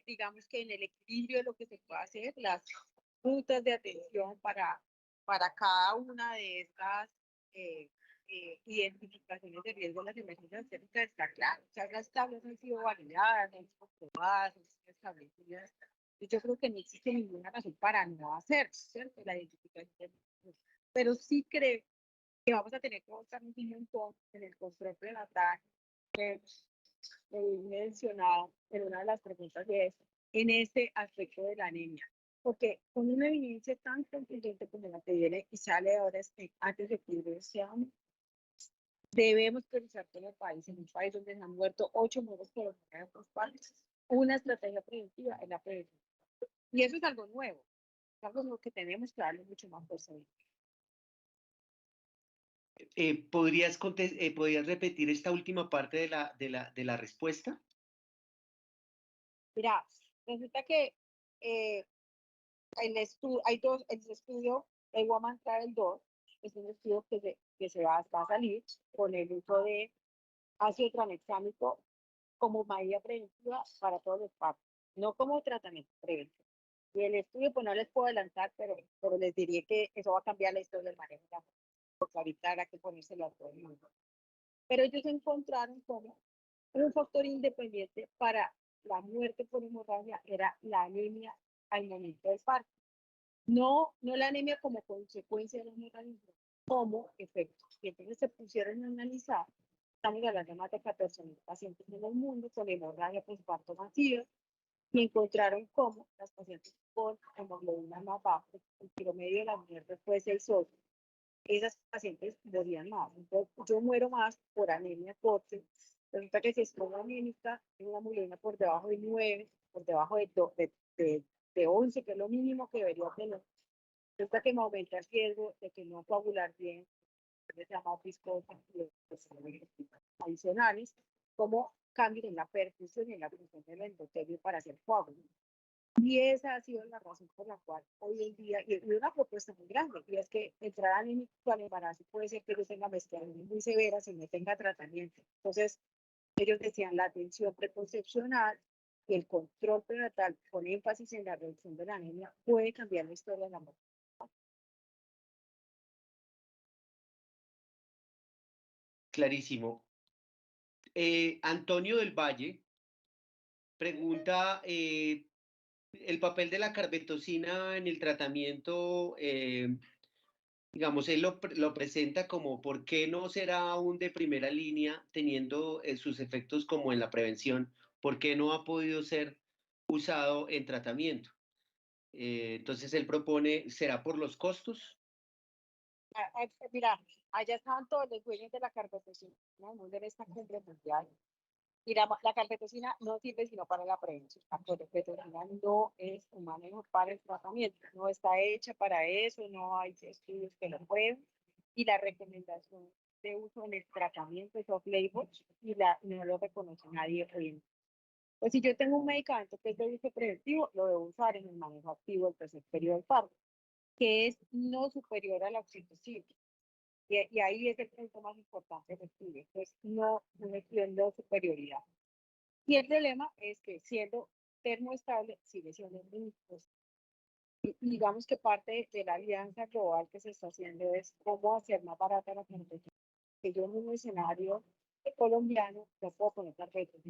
digamos que en el equilibrio de lo que se puede hacer, las rutas de atención para cada una de estas eh, identificaciones de riesgo de las emergencias obstétricas está claro. O sea, las tablas han sido validadas, han sido comprobadas, han sido establecidas. Y yo creo que no existe ninguna razón para no hacer, ¿cierto? La identificación de riesgos. Pero sí creo que vamos a tener que buscar un montón en el control prenatal, que mencionado en una de las preguntas de eso, en este aspecto de la anemia. Porque con una evidencia tan contundente como la que viene y sale ahora antes de que este año, debemos priorizar como país, en un país donde han muerto 8 mujeres por los una estrategia preventiva es la prevención. Y eso es algo nuevo, es algo nuevo que tenemos que darle mucho más fuerza. ¿Podrías repetir esta última parte de la respuesta? Mira, resulta que el estudio, el Woman Travel 2, es un estudio que se va a salir con el uso de ácido tranexámico como medida preventiva para todos los partos, no como tratamiento preventivo. Y el estudio, pues no les puedo adelantar, pero les diría que eso va a cambiar la historia del manejo de la mujer, porque ahorita habrá que ponérselo a todo el mundo. Pero ellos encontraron como un factor independiente para la muerte por hemorragia era la anemia al momento del parto. No la anemia como consecuencia de la hemorragia, como efecto. Y entonces se pusieron a analizar, estamos hablando de más de 14.000 pacientes en el mundo con hemorragia postparto masiva, y encontraron cómo las pacientes con hemoglobina más baja, el promedio de la muerte fue 6.8, esas pacientes morían más. Entonces, yo muero más por anemia porque resulta que si estoy anémica, tengo una hemoglobina por debajo de 9, por debajo de 11, que es lo mínimo que debería tener. Resulta que me aumenta el riesgo de que no coagular bien, se llama viscosa, adicionales, como cambios en la perfusión y en la función del endotelio para hacer coágulos. Y esa ha sido la razón por la cual hoy en día, y una propuesta muy grande, y es que entrar anémico al embarazo puede ser que yo tenga menstruaciones muy severas y no tenga tratamiento. Entonces, ellos decían la atención preconcepcional y el control prenatal con énfasis en la reducción de la anemia puede cambiar la historia de la muerte. Clarísimo. Antonio del Valle pregunta el papel de la carbetocina en el tratamiento, digamos, él lo presenta como por qué no será aún de primera línea teniendo sus efectos como en la prevención, por qué no ha podido ser usado en tratamiento. Entonces él propone, ¿será por los costos? Mira, allá estaban todos los dueños de la carbetocina, ¿no? En esta cumbre mundial. Y la carbetocina no sirve sino para la prevención. La carbetocina no es un manejo para el tratamiento, no está hecha para eso, no hay estudios que lo prueben. Y la recomendación de uso en el tratamiento de off-label y no lo reconoce nadie hoy en día. Pues si yo tengo un medicamento que es de uso preventivo, lo debo usar en el manejo activo del tercer periodo del parto, que es no superior a la oxitocina. Y ahí es el punto más importante del estudio, pues no metiendo superioridad. Y el problema es que siendo termoestable sigue siendo muy costoso. Y digamos que parte de la alianza global que se está haciendo es cómo hacer más barata la fermentación. Que yo en un escenario colombiano no puedo poner tarjetas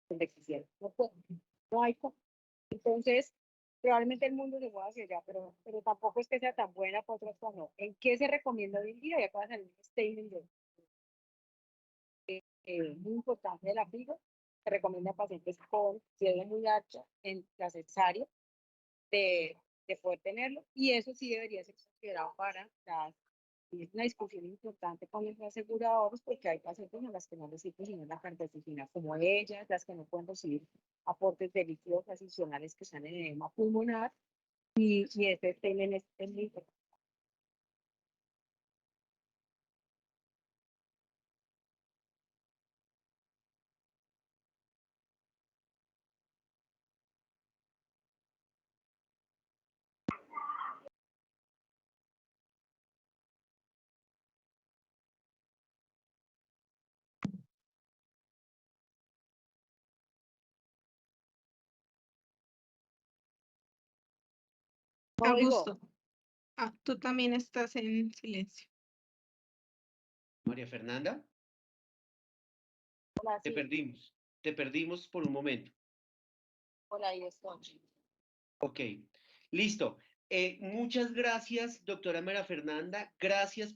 donde quisiera, no puedo, no hay cómo. Entonces, probablemente el mundo se mueva hacia allá, pero tampoco es que sea tan buena para otras cosas, no. ¿En qué se recomienda hoy en día? Ya acaba de salir un statement muy importante de la FIGO, se recomienda a pacientes con fiebre muy alta en la cesárea de poder tenerlo, y eso sí debería ser considerado para las. Y es una discusión importante con los aseguradores porque hay pacientes a las que no les sirve sino la cardioxipina, como ellas, las que no pueden recibir aportes de líquidos adicionales que están en edema pulmonar, y este statement es muy importante. No oigo. Augusto, tú también estás en silencio. María Fernanda, Hola, sí. te perdimos por un momento. Hola, ahí estoy. Ok, listo. Muchas gracias, doctora María Fernanda. Gracias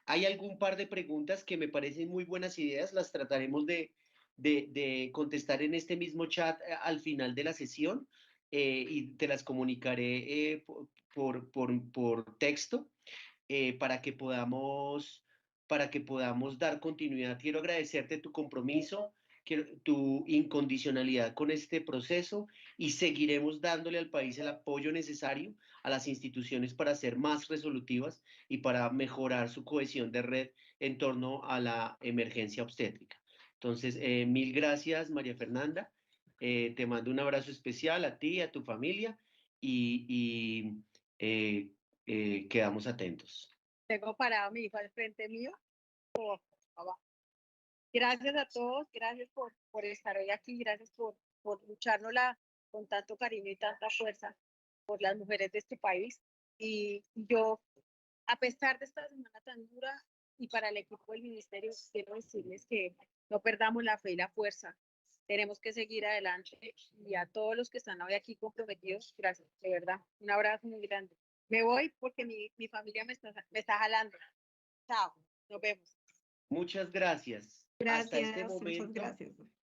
hay algún par de preguntas que me parecen muy buenas ideas. Las trataremos de contestar en este mismo chat al final de la sesión, y te las comunicaré por texto, para que podamos dar continuidad. Quiero agradecerte tu compromiso, tu incondicionalidad con este proceso, y seguiremos dándole al país el apoyo necesario a las instituciones para ser más resolutivas y para mejorar su cohesión de red en torno a la emergencia obstétrica. Entonces, mil gracias, María Fernanda. Te mando un abrazo especial a ti y a tu familia, y quedamos atentos. Tengo parado a mi hijo al frente mío. Oh, gracias a todos, gracias por estar hoy aquí, gracias por luchárnosla con tanto cariño y tanta fuerza por las mujeres de este país. Y yo, a pesar de esta semana tan dura, y para el equipo del ministerio, quiero decirles que no perdamos la fe y la fuerza. Tenemos que seguir adelante, y a todos los que están hoy aquí comprometidos, gracias, de verdad. Un abrazo muy grande. Me voy porque mi familia me está jalando. Chao, nos vemos. Muchas gracias. Hasta este Gracias, muchas momento. gracias.